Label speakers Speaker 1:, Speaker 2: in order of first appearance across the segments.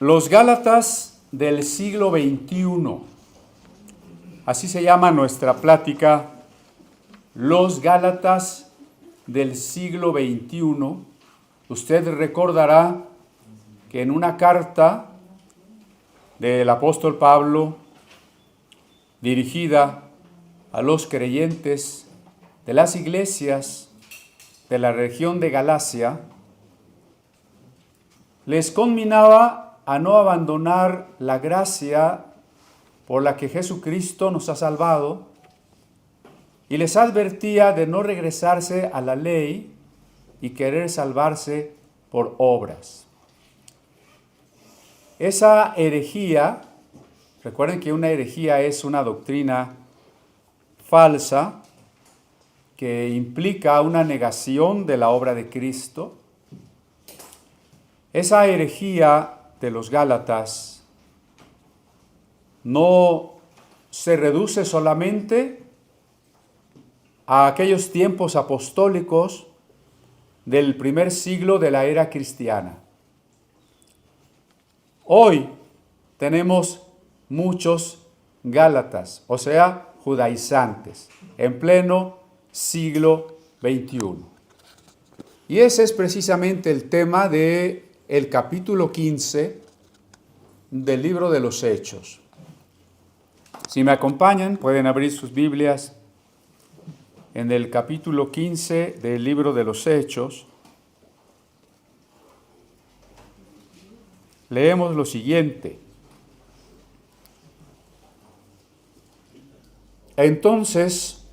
Speaker 1: Los Gálatas del siglo XXI. Así se llama nuestra plática, Los Gálatas del siglo XXI. Usted recordará que en una carta del apóstol Pablo, dirigida a los creyentes de las iglesias de la región de Galacia, les conminaba a no abandonar la gracia por la que Jesucristo nos ha salvado y les advertía de no regresarse a la ley y querer salvarse por obras. Esa herejía, recuerden que una herejía es una doctrina falsa que implica una negación de la obra de Cristo. Esa herejía de los Gálatas no se reduce solamente a aquellos tiempos apostólicos del primer siglo de la era cristiana. Hoy tenemos muchos Gálatas, o sea, judaizantes, en pleno siglo XXI. Y ese es precisamente el tema del capítulo 15 del libro de los Hechos. Si me acompañan, pueden abrir sus Biblias en el capítulo 15 del libro de los Hechos. Leemos lo siguiente. Entonces,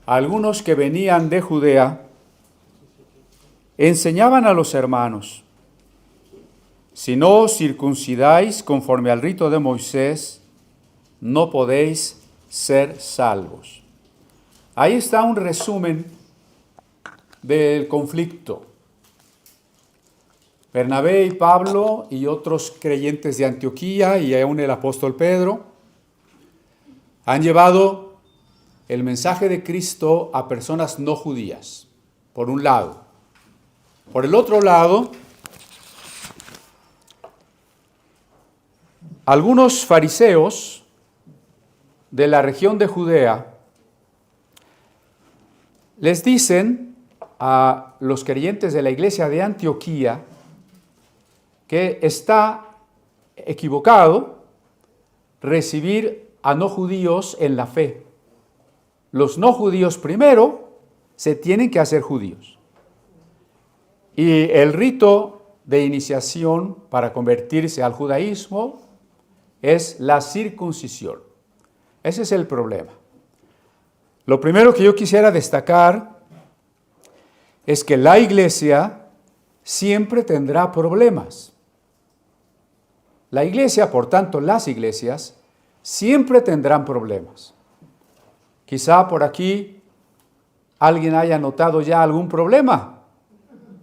Speaker 1: algunos que venían de Judea enseñaban a los hermanos: si no os circuncidáis conforme al rito de Moisés, no podéis ser salvos. Ahí está un resumen del conflicto. Bernabé y Pablo y otros creyentes de Antioquía y aún el apóstol Pedro han llevado el mensaje de Cristo a personas no judías, por un lado. Por el otro lado, algunos fariseos de la región de Judea les dicen a los creyentes de la iglesia de Antioquía que está equivocado recibir a no judíos en la fe. Los no judíos primero se tienen que hacer judíos. Y el rito de iniciación para convertirse al judaísmo es la circuncisión. Ese es el problema. Lo primero que yo quisiera destacar es que la iglesia siempre tendrá problemas. La iglesia, por tanto, las iglesias siempre tendrán problemas. Quizá por aquí alguien haya notado ya algún problema,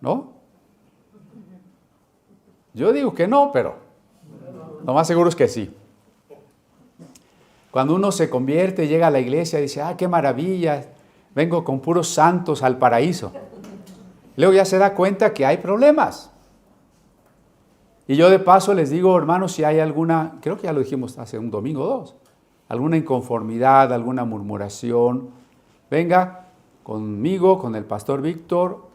Speaker 1: ¿no? Yo digo que no, pero lo más seguro es que sí. Cuando uno se convierte, llega a la iglesia y dice: ¡ah, qué maravilla! Vengo con puros santos al paraíso. Luego ya se da cuenta que hay problemas. Y yo de paso les digo, hermanos, si hay alguna, creo que ya lo dijimos hace un domingo o dos, alguna inconformidad, alguna murmuración, venga conmigo, con el pastor Víctor,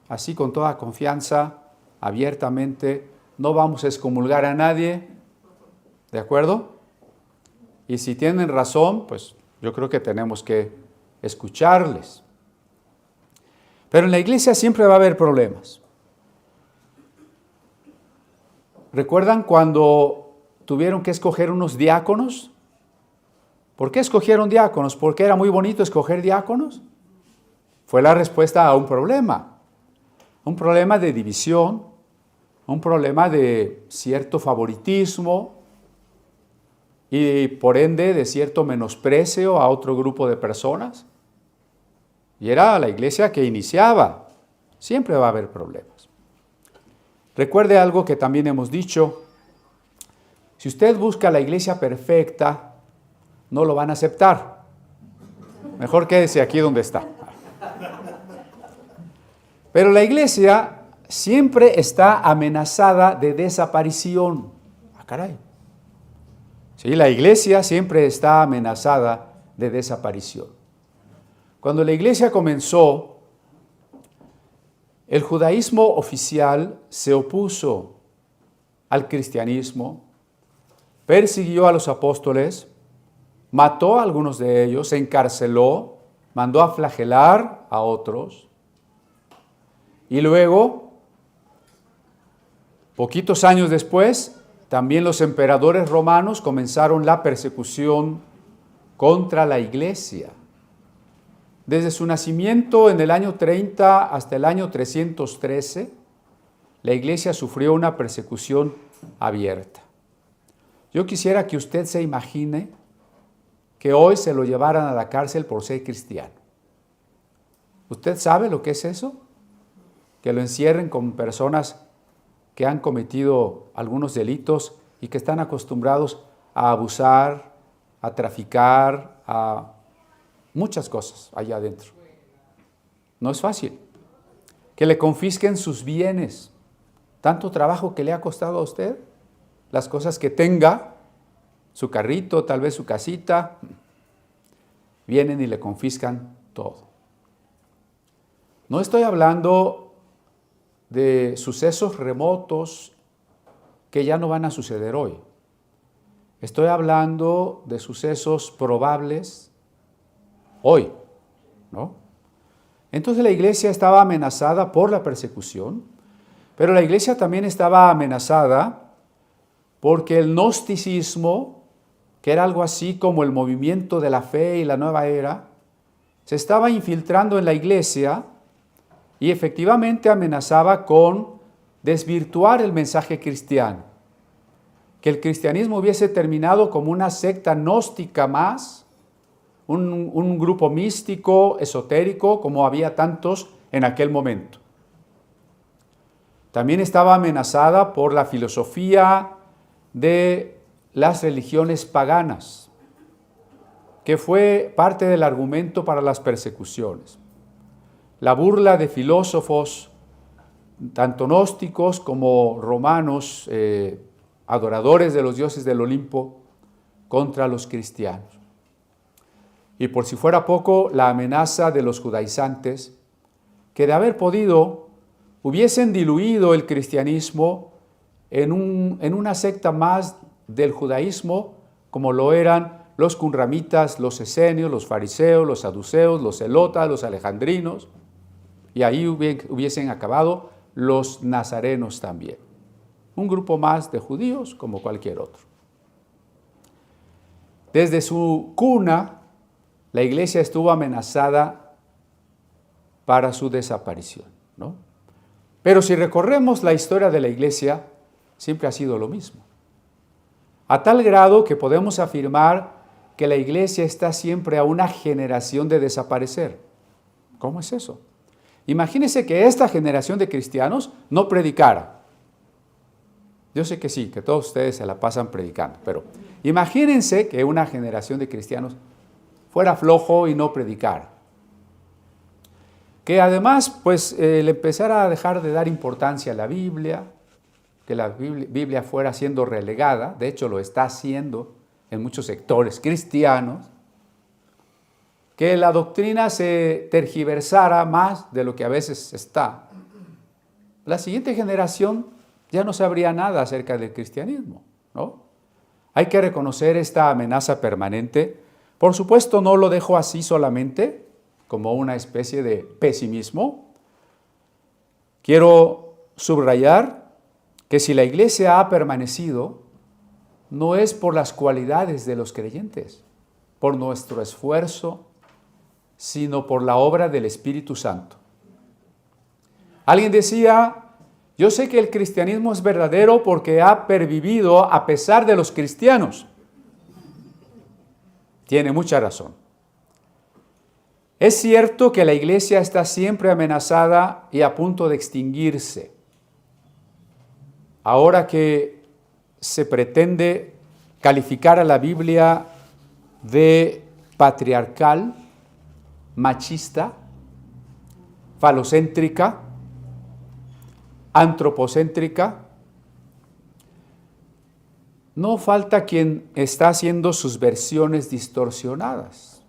Speaker 1: así con toda confianza, abiertamente. No vamos a excomulgar a nadie, ¿de acuerdo? Y si tienen razón, pues yo creo que tenemos que escucharles. Pero en la iglesia siempre va a haber problemas. ¿Recuerdan cuando tuvieron que escoger unos diáconos? ¿Por qué escogieron diáconos? ¿Porque era muy bonito escoger diáconos? Fue la respuesta a un problema de división, un problema de cierto favoritismo y por ende de cierto menosprecio a otro grupo de personas. Y era la iglesia que iniciaba. Siempre va a haber problemas. Recuerde algo que también hemos dicho: si usted busca la iglesia perfecta, no lo van a aceptar. Mejor quédese aquí donde está. Pero la iglesia siempre está amenazada de desaparición. ¡Ah, caray! Sí, la iglesia siempre está amenazada de desaparición. Cuando la iglesia comenzó, el judaísmo oficial se opuso al cristianismo, persiguió a los apóstoles, mató a algunos de ellos, encarceló, mandó a flagelar a otros. Y luego, poquitos años después, también los emperadores romanos comenzaron la persecución contra la iglesia. Desde su nacimiento en el año 30 hasta el año 313, la iglesia sufrió una persecución abierta. Yo quisiera que usted se imagine que hoy se lo llevaran a la cárcel por ser cristiano. ¿Usted sabe lo que es eso? Que lo encierren con personas que han cometido algunos delitos y que están acostumbrados a abusar, a traficar, a muchas cosas allá adentro. No es fácil. Que le confisquen sus bienes. Tanto trabajo que le ha costado a usted, las cosas que tenga, su carrito, tal vez su casita, vienen y le confiscan todo. No estoy hablando de sucesos remotos que ya no van a suceder hoy. Estoy hablando de sucesos probables hoy, ¿no? Entonces la iglesia estaba amenazada por la persecución, pero la iglesia también estaba amenazada porque el gnosticismo, que era algo así como el movimiento de la fe y la nueva era, se estaba infiltrando en la iglesia y efectivamente amenazaba con desvirtuar el mensaje cristiano. Que el cristianismo hubiese terminado como una secta gnóstica más, un grupo místico, esotérico, como había tantos en aquel momento. También estaba amenazada por la filosofía de las religiones paganas, que fue parte del argumento para las persecuciones. La burla de filósofos, tanto gnósticos como romanos, adoradores de los dioses del Olimpo, contra los cristianos. Y por si fuera poco, la amenaza de los judaizantes, que de haber podido, hubiesen diluido el cristianismo en una secta más del judaísmo, como lo eran los cunramitas, los esenios, los fariseos, los saduceos, los celotas, los alejandrinos, y ahí hubiesen acabado los nazarenos también. Un grupo más de judíos como cualquier otro. Desde su cuna, la iglesia estuvo amenazada para su desaparición, ¿no? Pero si recorremos la historia de la iglesia, siempre ha sido lo mismo. A tal grado que podemos afirmar que la iglesia está siempre a una generación de desaparecer. ¿Cómo es eso? Imagínense que esta generación de cristianos no predicara. Yo sé que sí, que todos ustedes se la pasan predicando, pero imagínense que una generación de cristianos fuera flojo y no predicara. Que además, pues, le empezara a dejar de dar importancia a la Biblia, que la Biblia fuera siendo relegada, de hecho lo está haciendo en muchos sectores cristianos, que la doctrina se tergiversara más de lo que a veces está. La siguiente generación ya no sabría nada acerca del cristianismo, ¿no? Hay que reconocer esta amenaza permanente. Por supuesto, no lo dejo así solamente, como una especie de pesimismo. Quiero subrayar que si la iglesia ha permanecido, no es por las cualidades de los creyentes, por nuestro esfuerzo, sino por la obra del Espíritu Santo. Alguien decía, yo sé que el cristianismo es verdadero porque ha pervivido a pesar de los cristianos. Tiene mucha razón. Es cierto que la iglesia está siempre amenazada y a punto de extinguirse. Ahora que se pretende calificar a la Biblia de patriarcal, machista, falocéntrica, antropocéntrica, no falta quien está haciendo sus versiones distorsionadas.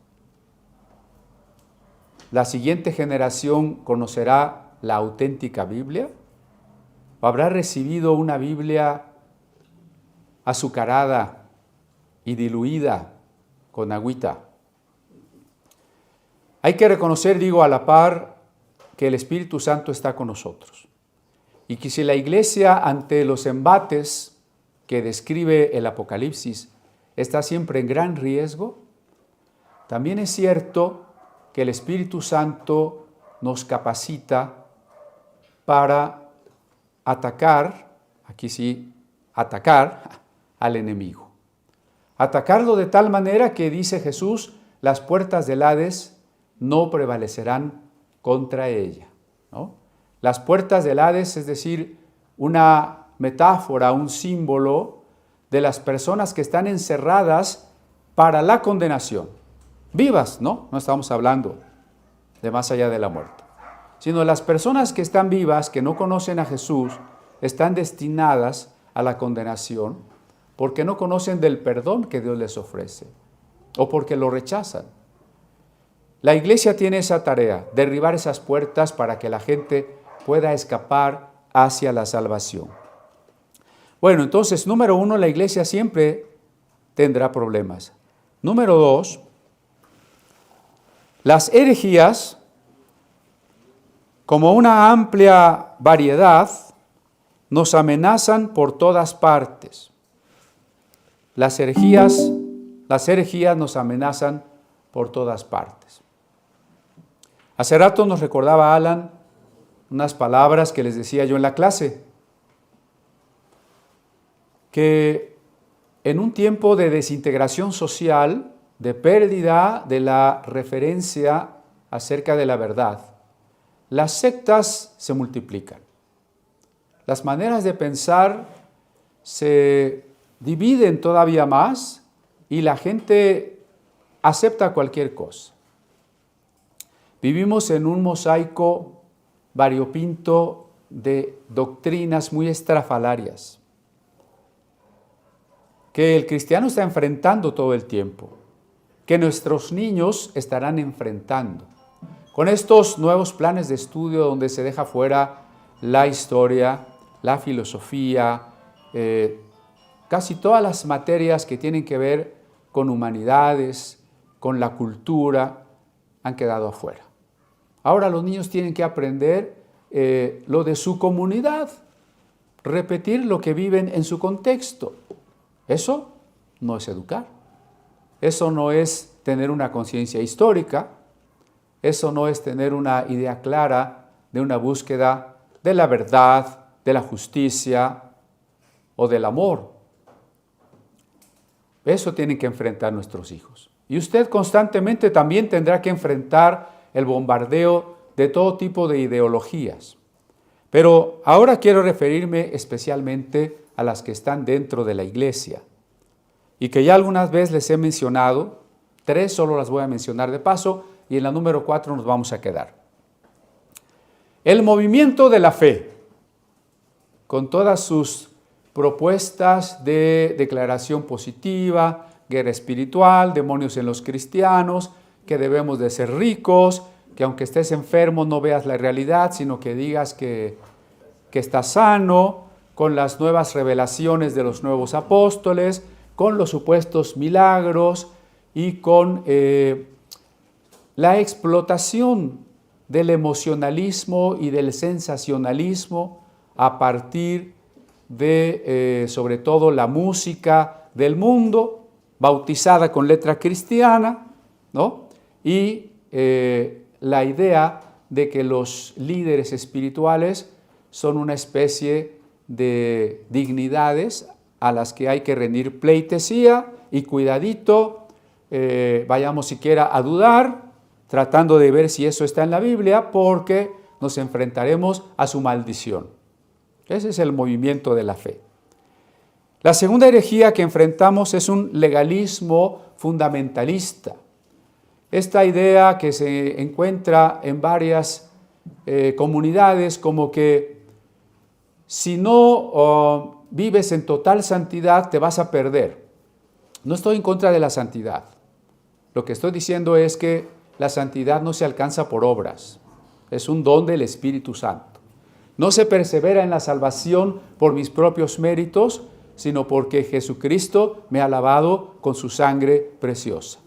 Speaker 1: ¿La siguiente generación conocerá la auténtica Biblia? ¿O habrá recibido una Biblia azucarada y diluida con agüita? Hay que reconocer, digo, a la par, que el Espíritu Santo está con nosotros. Y que si la Iglesia, ante los embates que describe el Apocalipsis, está siempre en gran riesgo, también es cierto que el Espíritu Santo nos capacita para atacar, aquí sí, atacar al enemigo. Atacarlo de tal manera que, dice Jesús, las puertas del Hades no prevalecerán contra ella, ¿no? Las puertas del Hades, es decir, una metáfora, un símbolo de las personas que están encerradas para la condenación. Vivas, ¿no? No estamos hablando de más allá de la muerte, sino las personas que están vivas, que no conocen a Jesús, están destinadas a la condenación porque no conocen del perdón que Dios les ofrece o porque lo rechazan. La Iglesia tiene esa tarea, derribar esas puertas para que la gente pueda escapar hacia la salvación. Bueno, entonces, número 1, la Iglesia siempre tendrá problemas. Número 2, las herejías, como una amplia variedad, nos amenazan por todas partes. Las herejías nos amenazan por todas partes. Hace rato nos recordaba Alan unas palabras que les decía yo en la clase, que en un tiempo de desintegración social, de pérdida de la referencia acerca de la verdad, las sectas se multiplican. Las maneras de pensar se dividen todavía más y la gente acepta cualquier cosa. Vivimos en un mosaico variopinto de doctrinas muy estrafalarias que el cristiano está enfrentando todo el tiempo, que nuestros niños estarán enfrentando. Con estos nuevos planes de estudio donde se deja fuera la historia, la filosofía, casi todas las materias que tienen que ver con humanidades, con la cultura, han quedado afuera. Ahora los niños tienen que aprender lo de su comunidad, repetir lo que viven en su contexto. Eso no es educar. Eso no es tener una conciencia histórica. Eso no es tener una idea clara de una búsqueda de la verdad, de la justicia o del amor. Eso tienen que enfrentar nuestros hijos. Y usted constantemente también tendrá que enfrentar el bombardeo de todo tipo de ideologías. Pero ahora quiero referirme especialmente a las que están dentro de la iglesia y que ya algunas veces les he mencionado, 3 solo las voy a mencionar de paso y en la número 4 nos vamos a quedar. El movimiento de la fe, con todas sus propuestas de declaración positiva, guerra espiritual, demonios en los cristianos, que debemos de ser ricos, que aunque estés enfermo no veas la realidad, sino que digas que estás sano, con las nuevas revelaciones de los nuevos apóstoles, con los supuestos milagros y con la explotación del emocionalismo y del sensacionalismo a partir de, sobre todo, la música del mundo, bautizada con letra cristiana, ¿no? Y la idea de que los líderes espirituales son una especie de dignidades a las que hay que rendir pleitesía y cuidadito, vayamos siquiera a dudar, tratando de ver si eso está en la Biblia, porque nos enfrentaremos a su maldición. Ese es el movimiento de la fe. La segunda herejía que enfrentamos es un legalismo fundamentalista. Esta idea que se encuentra en varias comunidades como que si no vives en total santidad, te vas a perder. No estoy en contra de la santidad. Lo que estoy diciendo es que la santidad no se alcanza por obras. Es un don del Espíritu Santo. No se persevera en la salvación por mis propios méritos, sino porque Jesucristo me ha lavado con su sangre preciosa.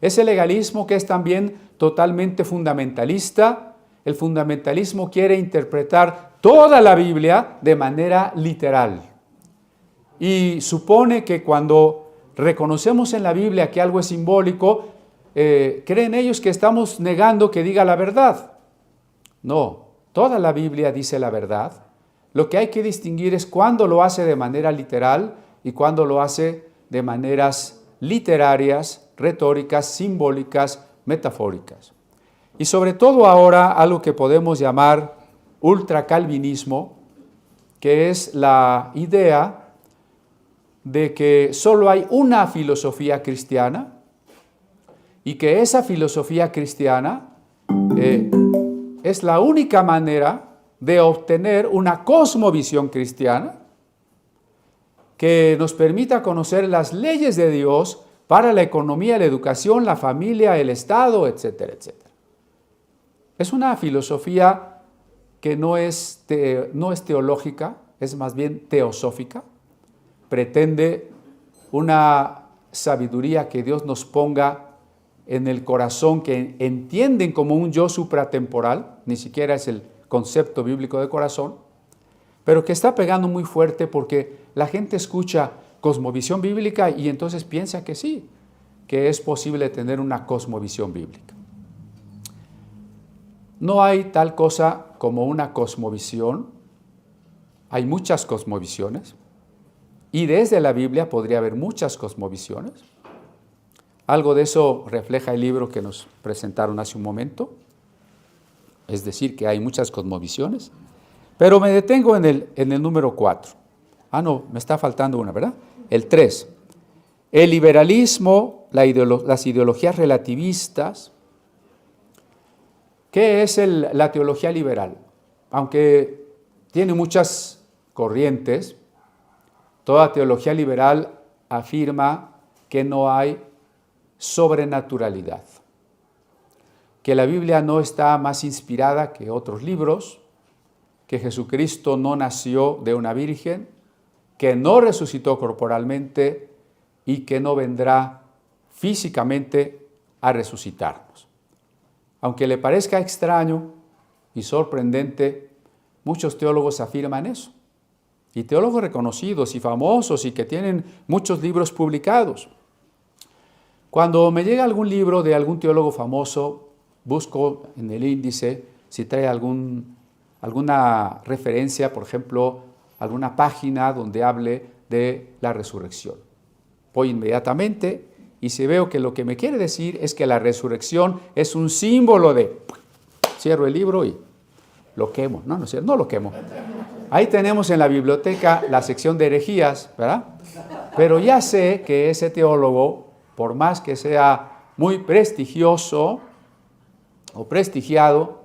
Speaker 1: Ese legalismo que es también totalmente fundamentalista, el fundamentalismo quiere interpretar toda la Biblia de manera literal. Y supone que cuando reconocemos en la Biblia que algo es simbólico, creen ellos que estamos negando que diga la verdad. No, toda la Biblia dice la verdad. Lo que hay que distinguir es cuándo lo hace de manera literal y cuándo lo hace de maneras literarias, retóricas, simbólicas, metafóricas. Y sobre todo ahora algo que podemos llamar ultracalvinismo, que es la idea de que solo hay una filosofía cristiana y que esa filosofía cristiana es la única manera de obtener una cosmovisión cristiana que nos permita conocer las leyes de Dios para la economía, la educación, la familia, el Estado, etcétera, etcétera. Es una filosofía que no es teológica, es más bien teosófica. Pretende una sabiduría que Dios nos ponga en el corazón, que entienden como un yo supratemporal, ni siquiera es el concepto bíblico de corazón, pero que está pegando muy fuerte porque la gente escucha cosmovisión bíblica y entonces piensa que sí, que es posible tener una cosmovisión bíblica. No hay tal cosa como una cosmovisión, hay muchas cosmovisiones y desde la Biblia podría haber muchas cosmovisiones. Algo de eso refleja el libro que nos presentaron hace un momento, es decir, que hay muchas cosmovisiones, pero me detengo en el número 4. No, me está faltando una, ¿verdad? El 3. El liberalismo, las ideologías relativistas. ¿Qué es la teología liberal? Aunque tiene muchas corrientes, toda teología liberal afirma que no hay sobrenaturalidad, que la Biblia no está más inspirada que otros libros, que Jesucristo no nació de una virgen, que no resucitó corporalmente y que no vendrá físicamente a resucitarnos. Aunque le parezca extraño y sorprendente, muchos teólogos afirman eso. Y teólogos reconocidos y famosos y que tienen muchos libros publicados. Cuando me llega algún libro de algún teólogo famoso, busco en el índice si trae alguna referencia, por ejemplo, alguna página donde hable de la resurrección. Voy inmediatamente y si veo que lo que me quiere decir es que la resurrección es un símbolo de... Cierro el libro y lo quemo. No es cierto, no lo quemo. Ahí tenemos en la biblioteca la sección de herejías, ¿verdad? Pero ya sé que ese teólogo, por más que sea muy prestigioso o prestigiado,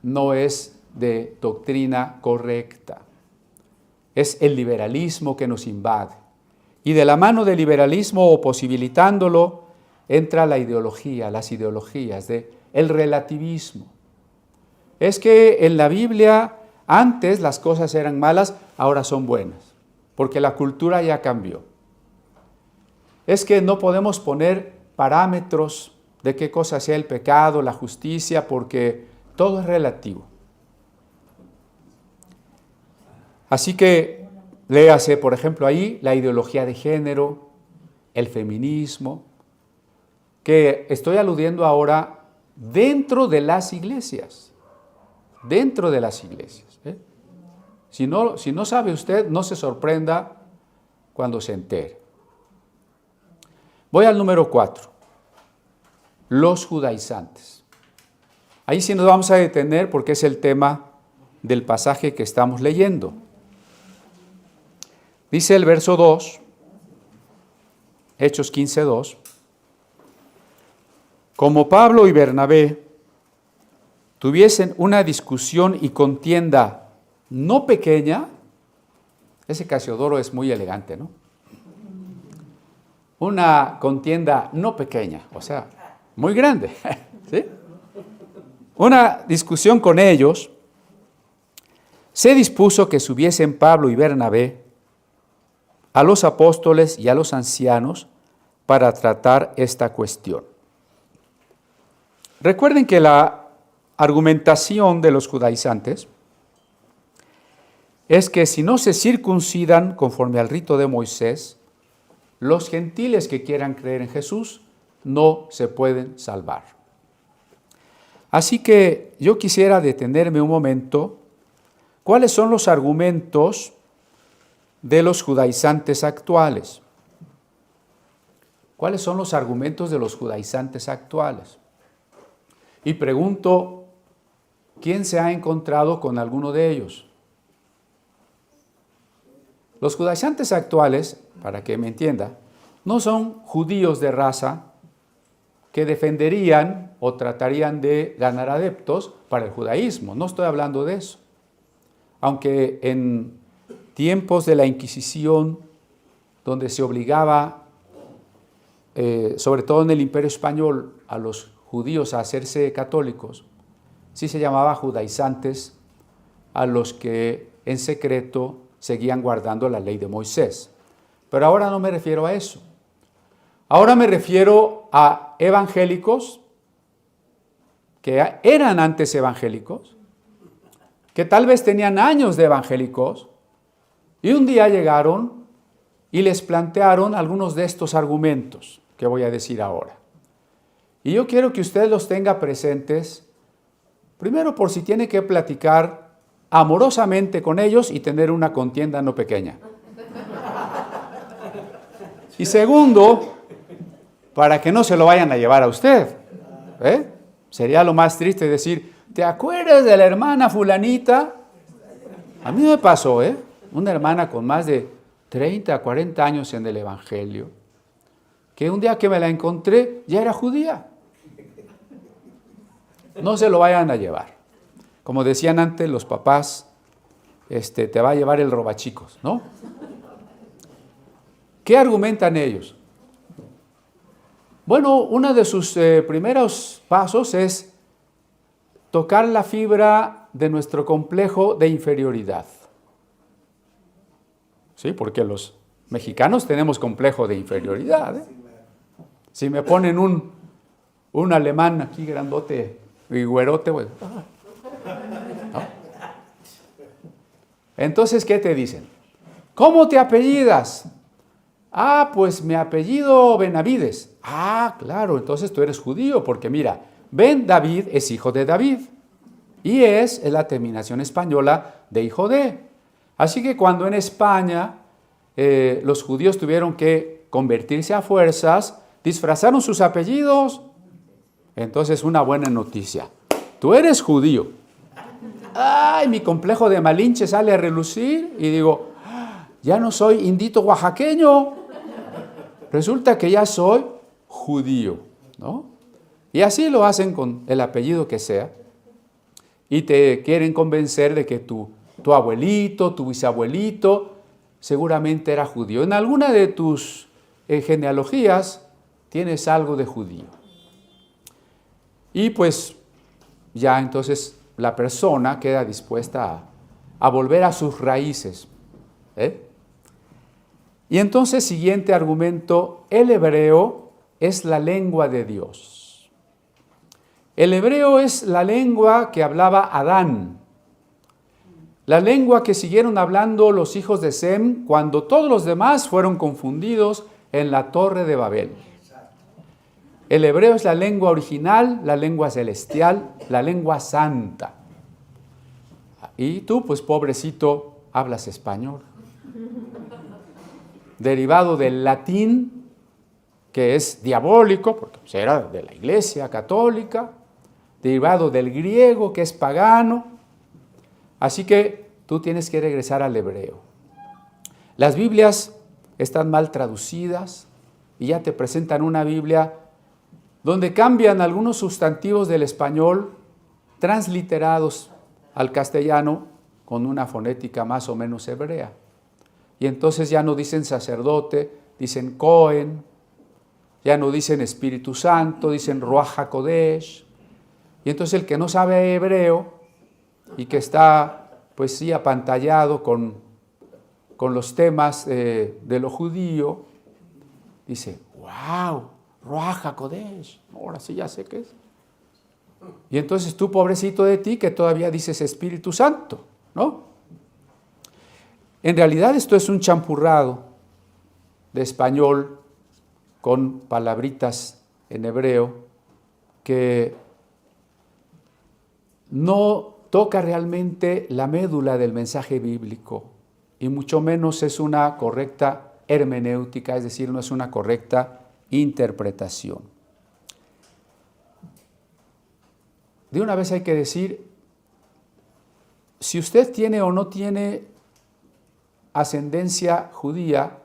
Speaker 1: no es de doctrina correcta. Es el liberalismo que nos invade. Y de la mano del liberalismo o posibilitándolo, entra la ideología, las ideologías del relativismo. Es que en la Biblia antes las cosas eran malas, ahora son buenas, porque la cultura ya cambió. Es que no podemos poner parámetros de qué cosa sea el pecado, la justicia, porque todo es relativo. Así que léase, por ejemplo, ahí la ideología de género, el feminismo, que estoy aludiendo ahora dentro de las iglesias. Dentro de las iglesias. Si no sabe usted, no se sorprenda cuando se entere. Voy al número 4. Los judaizantes. Ahí sí nos vamos a detener porque es el tema del pasaje que estamos leyendo. Dice el verso 2, Hechos 15:2, como Pablo y Bernabé tuviesen una discusión y contienda no pequeña, ese Casiodoro es muy elegante, ¿no? Una contienda no pequeña, o sea, muy grande, ¿sí? Una discusión con ellos, se dispuso que subiesen Pablo y Bernabé a los apóstoles y a los ancianos para tratar esta cuestión. Recuerden que la argumentación de los judaizantes es que si no se circuncidan conforme al rito de Moisés, los gentiles que quieran creer en Jesús no se pueden salvar. Así que yo quisiera detenerme un momento. ¿Cuáles son los argumentos de los judaizantes actuales? ¿Cuáles son los argumentos de los judaizantes actuales? Y pregunto, ¿quién se ha encontrado con alguno de ellos? Los judaizantes actuales, para que me entienda, no son judíos de raza que defenderían o tratarían de ganar adeptos para el judaísmo. No estoy hablando de eso. Aunque en tiempos de la Inquisición, donde se obligaba, sobre todo en el Imperio Español, a los judíos a hacerse católicos, sí se llamaba judaizantes a los que en secreto seguían guardando la ley de Moisés. Pero ahora no me refiero a eso. Ahora me refiero a evangélicos que eran antes evangélicos, que tal vez tenían años de evangélicos, y un día llegaron y les plantearon algunos de estos argumentos que voy a decir ahora. Y yo quiero que usted los tenga presentes, primero por si tiene que platicar amorosamente con ellos y tener una contienda no pequeña. Y segundo, para que no se lo vayan a llevar a usted. Sería lo más triste decir, ¿te acuerdas de la hermana fulanita? A mí me pasó, una hermana con más de 30, 40 años en el Evangelio, que un día que me la encontré ya era judía. No se lo vayan a llevar. Como decían antes los papás, te va a llevar el robachicos, ¿no? ¿Qué argumentan ellos? Bueno, uno de sus primeros pasos es tocar la fibra de nuestro complejo de inferioridad. Sí, porque los mexicanos tenemos complejo de inferioridad. Si me ponen un alemán aquí grandote y güerote, pues, ¿no? Entonces, ¿qué te dicen? ¿Cómo te apellidas? Ah, pues mi apellido Benavides. Ah, claro, entonces tú eres judío, porque mira, Ben David es hijo de David, y es la terminación española de hijo de. Así que cuando en España los judíos tuvieron que convertirse a fuerzas, disfrazaron sus apellidos. Entonces, una buena noticia. Tú eres judío. Ay, mi complejo de Malinche sale a relucir y digo, ya no soy indito oaxaqueño. Resulta que ya soy judío, ¿no? Y así lo hacen con el apellido que sea. Y te quieren convencer de que tu abuelito, tu bisabuelito, seguramente era judío. En alguna de tus genealogías tienes algo de judío. Y pues ya entonces la persona queda dispuesta a volver a sus raíces. Y entonces, siguiente argumento, el hebreo es la lengua de Dios. El hebreo es la lengua que hablaba Adán, la lengua que siguieron hablando los hijos de Sem cuando todos los demás fueron confundidos en la Torre de Babel. El hebreo es la lengua original, la lengua celestial, la lengua santa. Y tú, pues pobrecito, hablas español. Derivado del latín, que es diabólico, porque era de la Iglesia Católica, derivado del griego, que es pagano. Así que tú tienes que regresar al hebreo. Las Biblias están mal traducidas y ya te presentan una Biblia donde cambian algunos sustantivos del español transliterados al castellano con una fonética más o menos hebrea. Y entonces ya no dicen sacerdote, dicen Cohen, ya no dicen Espíritu Santo, dicen Ruach HaKodesh. Y entonces el que no sabe hebreo y que está pues sí apantallado con los temas de lo judío, dice, wow, Ruach HaKodesh, ahora sí ya sé qué es. Y entonces tú, pobrecito de ti, que todavía dices Espíritu Santo, ¿no? En realidad esto es un champurrado de español con palabritas en hebreo que no toca realmente la médula del mensaje bíblico y mucho menos es una correcta hermenéutica, es decir, no es una correcta interpretación. De una vez hay que decir, si usted tiene o no tiene ascendencia judía,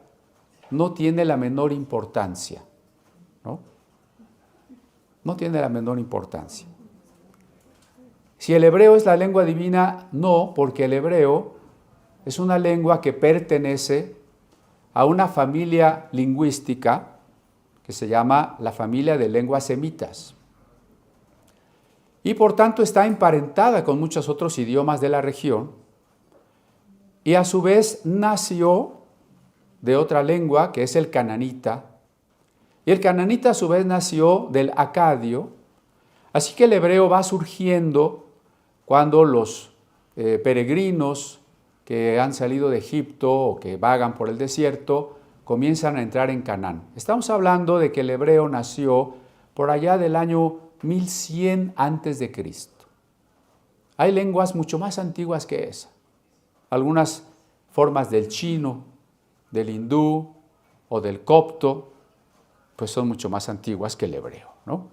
Speaker 1: no tiene la menor importancia, ¿no? No tiene la menor importancia. Si el hebreo es la lengua divina, no, porque el hebreo es una lengua que pertenece a una familia lingüística que se llama la familia de lenguas semitas. Y por tanto está emparentada con muchos otros idiomas de la región y a su vez nació de otra lengua que es el cananita. Y el cananita a su vez nació del acadio, así que el hebreo va surgiendo cuando los peregrinos que han salido de Egipto o que vagan por el desierto comienzan a entrar en Canaán. Estamos hablando de que el hebreo nació por allá del año 1100 antes de Cristo. Hay lenguas mucho más antiguas que esa. Algunas formas del chino, del hindú o del copto, pues son mucho más antiguas que el hebreo, ¿no?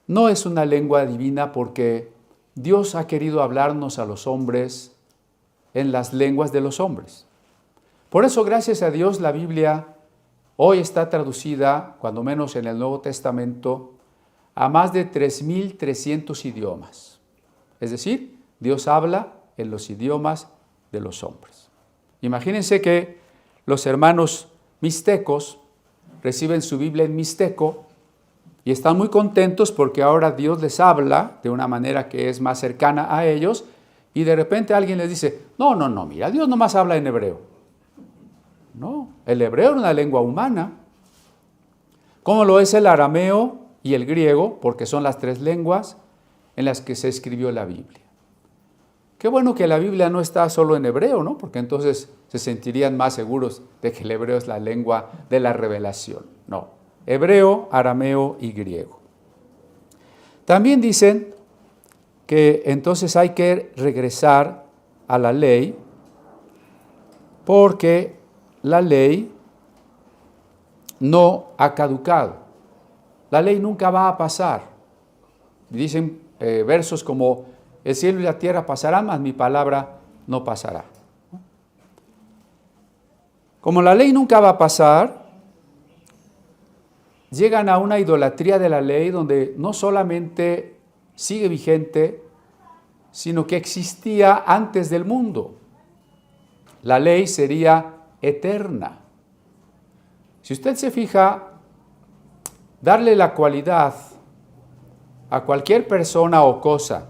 Speaker 1: No es una lengua divina porque Dios ha querido hablarnos a los hombres en las lenguas de los hombres. Por eso, gracias a Dios, la Biblia hoy está traducida, cuando menos en el Nuevo Testamento, a más de 3.300 idiomas. Es decir, Dios habla en los idiomas de los hombres. Imagínense que los hermanos mixtecos reciben su Biblia en mixteco y están muy contentos porque ahora Dios les habla de una manera que es más cercana a ellos y de repente alguien les dice, no, mira, Dios nomás habla en hebreo. No, el hebreo es una lengua humana, como lo es el arameo y el griego, porque son las tres lenguas en las que se escribió la Biblia. Qué bueno que la Biblia no está solo en hebreo, ¿no? Porque entonces se sentirían más seguros de que el hebreo es la lengua de la revelación. No, hebreo, arameo y griego. También dicen que entonces hay que regresar a la ley porque la ley no ha caducado. La ley nunca va a pasar. Dicen versos como el cielo y la tierra pasarán, mas mi palabra no pasará. Como la ley nunca va a pasar, llegan a una idolatría de la ley donde no solamente sigue vigente, sino que existía antes del mundo. La ley sería eterna. Si usted se fija, darle la cualidad a cualquier persona o cosa,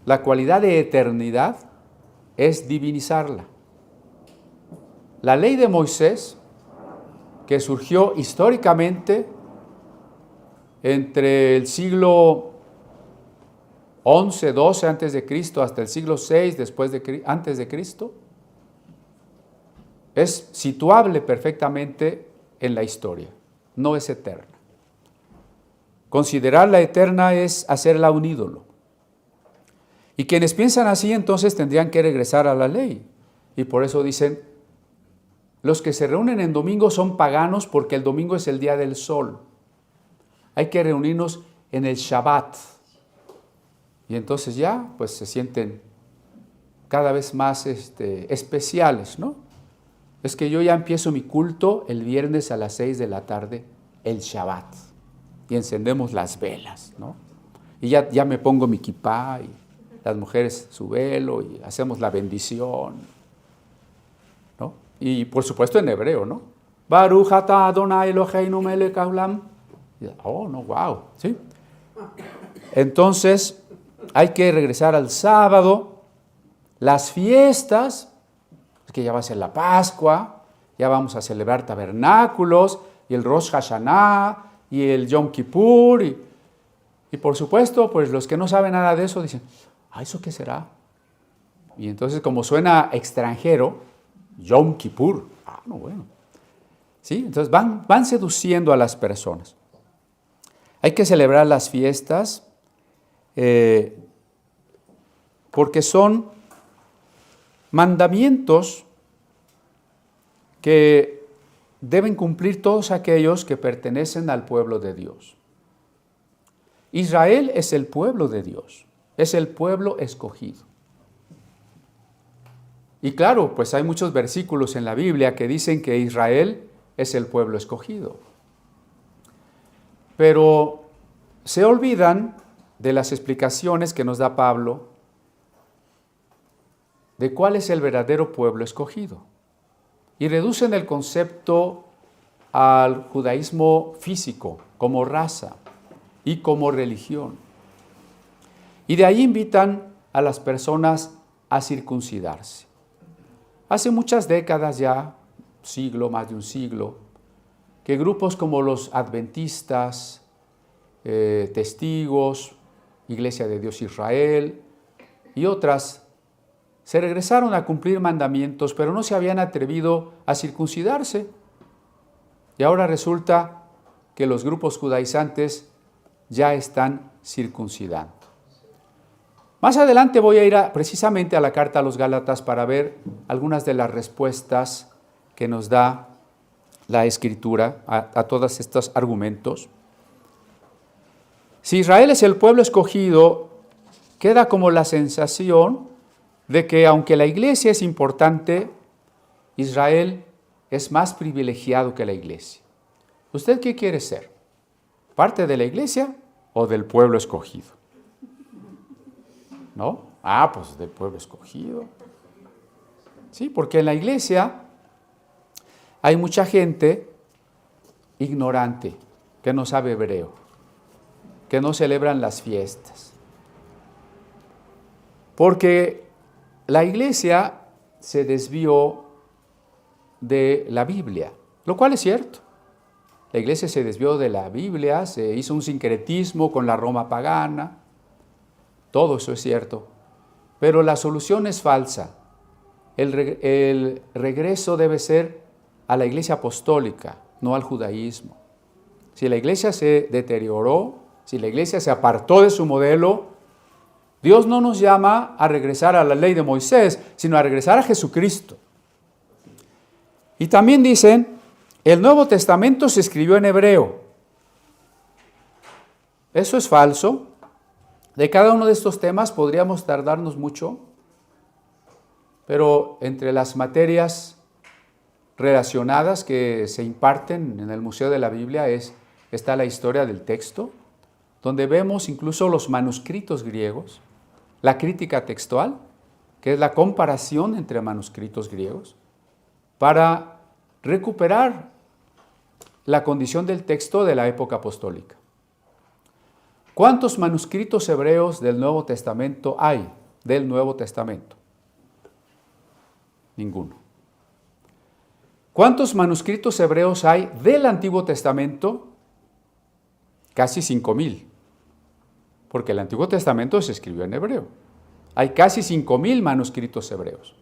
Speaker 1: la cualidad de eternidad, es divinizarla. La ley de Moisés, que surgió históricamente entre el siglo 11, 12 antes de Cristo hasta el siglo 6 antes de Cristo, es situable perfectamente en la historia, no es eterna. Considerarla eterna es hacerla un ídolo. Y quienes piensan así entonces tendrían que regresar a la ley. Y por eso dicen, los que se reúnen en domingo son paganos porque el domingo es el día del sol. Hay que reunirnos en el Shabbat. Y entonces ya pues se sienten cada vez más especiales, ¿no? Es que yo ya empiezo mi culto el viernes a las 6 de la tarde, el Shabbat. Y encendemos las velas, ¿no? Y ya me pongo mi kipá las mujeres su velo y hacemos la bendición, ¿no? Y por supuesto en hebreo, ¿no? Baruch atah Adonai Eloheinu melech haolam. Oh, no, wow, ¿sí? Entonces, hay que regresar al sábado, las fiestas, que ya va a ser la Pascua, ya vamos a celebrar tabernáculos, y el Rosh Hashanah, y el Yom Kippur, y por supuesto, pues los que no saben nada de eso dicen, ¿eso qué será? Y entonces, como suena extranjero, Yom Kippur, no, bueno. ¿Sí? Entonces van seduciendo a las personas. Hay que celebrar las fiestas porque son mandamientos que deben cumplir todos aquellos que pertenecen al pueblo de Dios. Israel es el pueblo de Dios, es el pueblo escogido. Y claro, pues hay muchos versículos en la Biblia que dicen que Israel es el pueblo escogido. Pero se olvidan de las explicaciones que nos da Pablo de cuál es el verdadero pueblo escogido. Y reducen el concepto al judaísmo físico, como raza y como religión. Y de ahí invitan a las personas a circuncidarse. Hace muchas décadas ya, más de un siglo, que grupos como los adventistas, testigos, Iglesia de Dios Israel y otras se regresaron a cumplir mandamientos, pero no se habían atrevido a circuncidarse. Y ahora resulta que los grupos judaizantes ya están circuncidando. Más adelante voy a ir precisamente a la carta a los Gálatas para ver algunas de las respuestas que nos da la Escritura a todos estos argumentos. Si Israel es el pueblo escogido, queda como la sensación de que aunque la iglesia es importante, Israel es más privilegiado que la iglesia. ¿Usted qué quiere ser? ¿Parte de la iglesia o del pueblo escogido? ¿No? Pues del pueblo escogido. Sí, porque en la iglesia hay mucha gente ignorante que no sabe hebreo, que no celebran las fiestas. Porque la iglesia se desvió de la Biblia, lo cual es cierto. La iglesia se desvió de la Biblia, se hizo un sincretismo con la Roma pagana, todo eso es cierto. Pero la solución es falsa. El regreso debe ser a la iglesia apostólica, no al judaísmo. Si la iglesia se deterioró, si la iglesia se apartó de su modelo, Dios no nos llama a regresar a la ley de Moisés, sino a regresar a Jesucristo. Y también dicen, el Nuevo Testamento se escribió en hebreo. Eso es falso. De cada uno de estos temas podríamos tardarnos mucho, pero entre las materias relacionadas que se imparten en el Museo de la Biblia está la historia del texto, donde vemos incluso los manuscritos griegos, la crítica textual, que es la comparación entre manuscritos griegos, para recuperar la condición del texto de la época apostólica. ¿Cuántos manuscritos hebreos del Nuevo Testamento hay? Del Nuevo Testamento. Ninguno. ¿Cuántos manuscritos hebreos hay del Antiguo Testamento? Casi 5,000. Porque el Antiguo Testamento se escribió en hebreo. Hay casi 5,000 manuscritos hebreos.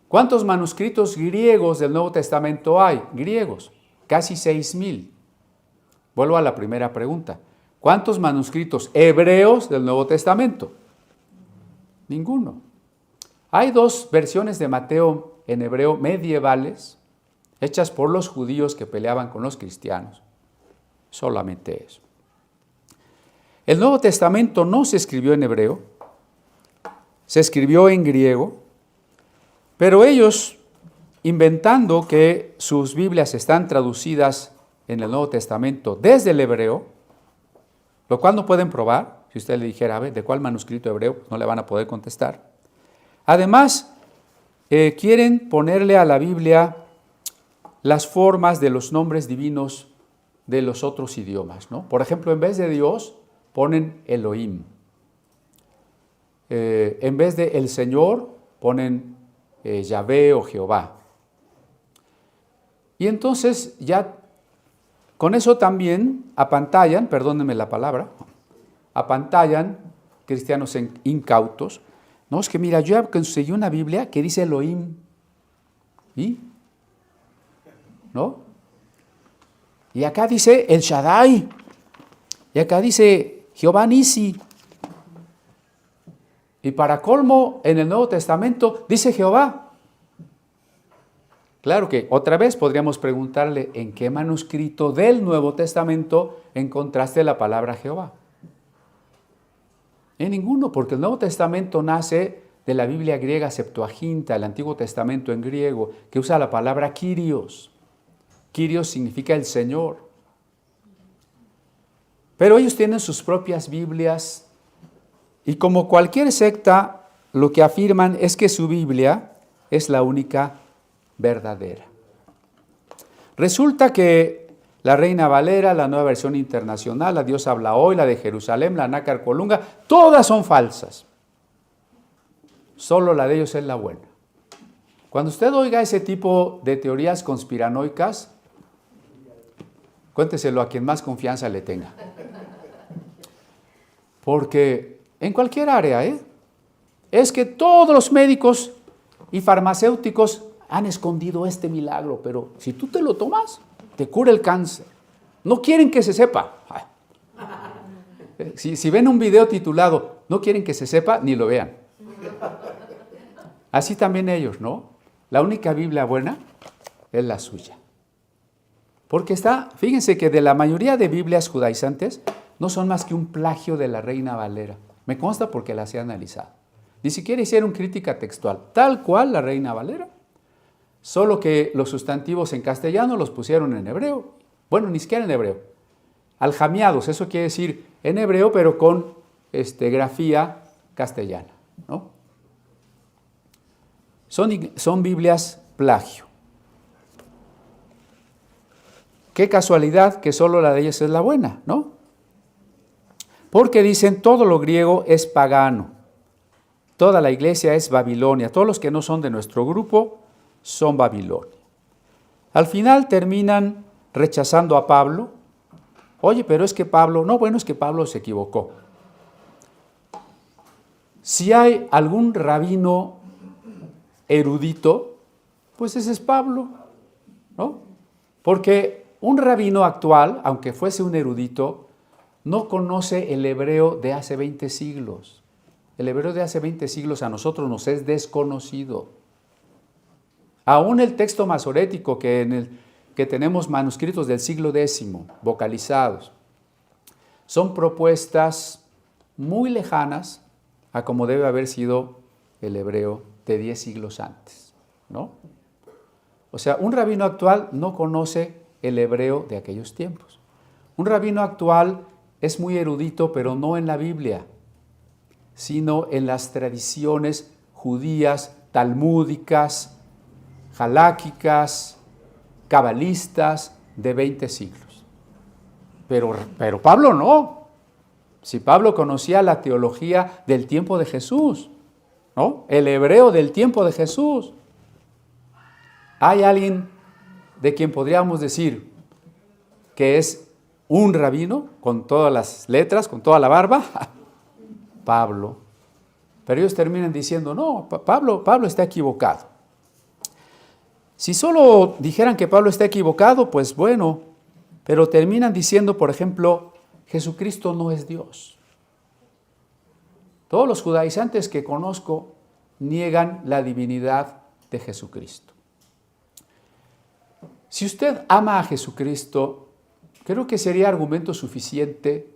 Speaker 1: ¿Cuántos manuscritos griegos del Nuevo Testamento hay? Griegos, casi 6,000. Vuelvo a la primera pregunta. ¿Cuántos manuscritos hebreos del Nuevo Testamento? Ninguno. Hay 2 versiones de Mateo en hebreo medievales, hechas por los judíos que peleaban con los cristianos. Solamente eso. El Nuevo Testamento no se escribió en hebreo, se escribió en griego, pero ellos, inventando que sus Biblias están traducidas en el Nuevo Testamento desde el hebreo, lo cual no pueden probar, Si usted le dijera, a ver, ¿de cuál manuscrito hebreo? No le van a poder contestar. Además, quieren ponerle a la Biblia las formas de los nombres divinos de los otros idiomas, ¿no? Por ejemplo, en vez de Dios, ponen Elohim. En vez de el Señor, ponen Yahvé o Jehová. Y entonces ya con eso también apantallan, perdónenme la palabra, apantallan cristianos incautos. No, es que mira, yo ya conseguí una Biblia que dice Elohim. ¿Y? ¿No? Y acá dice El Shaddai. Y acá dice Jehová Nisi. Y para colmo, en el Nuevo Testamento dice Jehová. Claro que otra vez podríamos preguntarle en qué manuscrito del Nuevo Testamento encontraste la palabra Jehová. En ninguno, porque el Nuevo Testamento nace de la Biblia griega Septuaginta, el Antiguo Testamento en griego, que usa la palabra Kyrios. Kyrios significa el Señor. Pero ellos tienen sus propias Biblias y como cualquier secta, lo que afirman es que su Biblia es la única verdadera. Resulta que la Reina Valera, la Nueva Versión Internacional, la Dios habla hoy, la de Jerusalén, la Nácar Colunga, todas son falsas. Solo la de ellos es la buena. Cuando usted oiga ese tipo de teorías conspiranoicas, cuénteselo a quien más confianza le tenga. Porque en cualquier área, es que todos los médicos y farmacéuticos han escondido este milagro, pero si tú te lo tomas, te cura el cáncer. No quieren que se sepa. Si ven un video titulado, no quieren que se sepa, ni lo vean. Así también ellos, ¿no? La única Biblia buena es la suya. Porque fíjense que de la mayoría de Biblias judaizantes, no son más que un plagio de la Reina Valera. Me consta porque las he analizado. Ni siquiera hicieron crítica textual, tal cual la Reina Valera. Solo que los sustantivos en castellano los pusieron en hebreo. Bueno, ni siquiera en hebreo. Aljamiados, eso quiere decir en hebreo, pero con grafía castellana, ¿no? Son Biblias plagio. Qué casualidad que solo la de ellas es la buena, ¿no? Porque dicen todo lo griego es pagano. Toda la iglesia es Babilonia. Todos los que no son de nuestro grupo son Babilonia. Al final terminan rechazando a Pablo. Oye, pero es que Pablo, no, bueno, es que Pablo se equivocó. Si hay algún rabino erudito, pues ese es Pablo, ¿no? Porque un rabino actual, aunque fuese un erudito, no conoce el hebreo de hace 20 siglos. El hebreo de hace 20 siglos a nosotros nos es desconocido. Aún el texto masorético que tenemos manuscritos del siglo X, vocalizados, son propuestas muy lejanas a como debe haber sido el hebreo de 10 siglos antes, ¿no? O sea, un rabino actual no conoce el hebreo de aquellos tiempos. Un rabino actual es muy erudito, pero no en la Biblia, sino en las tradiciones judías, talmúdicas, jaláquicas, cabalistas de 20 siglos. Pero Pablo no. Si Pablo conocía la teología del tiempo de Jesús, ¿no? El hebreo del tiempo de Jesús. ¿Hay alguien de quien podríamos decir que es un rabino con todas las letras, con toda la barba? Pablo. Pero ellos terminan diciendo, no, Pablo está equivocado. Si solo dijeran que Pablo está equivocado, pues bueno, pero terminan diciendo, por ejemplo, Jesucristo no es Dios. Todos los judaizantes que conozco niegan la divinidad de Jesucristo. Si usted ama a Jesucristo, creo que sería argumento suficiente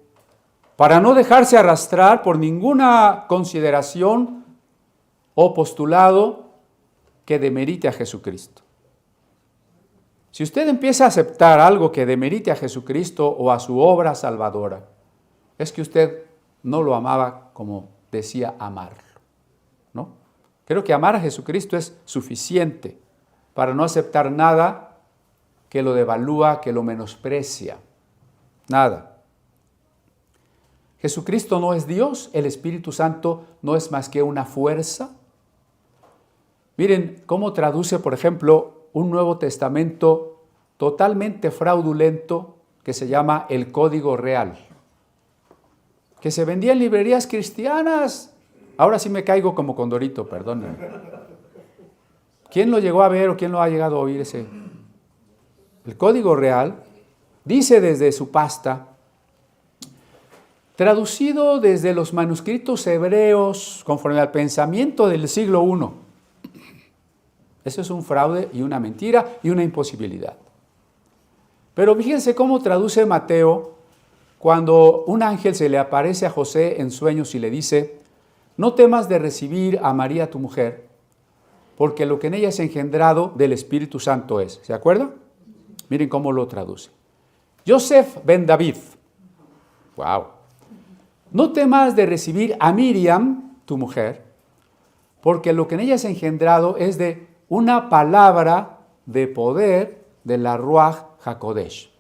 Speaker 1: para no dejarse arrastrar por ninguna consideración o postulado que demerite a Jesucristo. Si usted empieza a aceptar algo que demerite a Jesucristo o a su obra salvadora, es que usted no lo amaba como decía amarlo, ¿no? Creo que amar a Jesucristo es suficiente para no aceptar nada que lo devalúa, que lo menosprecia. Nada. Jesucristo no es Dios, el Espíritu Santo no es más que una fuerza. Miren cómo traduce, por ejemplo, un Nuevo Testamento totalmente fraudulento que se llama el Código Real, que se vendía en librerías cristianas. Ahora sí me caigo como condorito, perdónenme. ¿Quién lo llegó a ver o quién lo ha llegado a oír ese? El Código Real dice desde su pasta, traducido desde los manuscritos hebreos conforme al pensamiento del siglo I. Eso es un fraude y una mentira y una imposibilidad. Pero fíjense cómo traduce Mateo cuando un ángel se le aparece a José en sueños y le dice, no temas de recibir a María tu mujer, porque lo que en ella es engendrado del Espíritu Santo es. ¿Se acuerdan? Miren cómo lo traduce. Yosef ben David. Wow. No temas de recibir a Miriam, tu mujer, porque lo que en ella es engendrado es de una palabra de poder de la Ruach HaKodesh.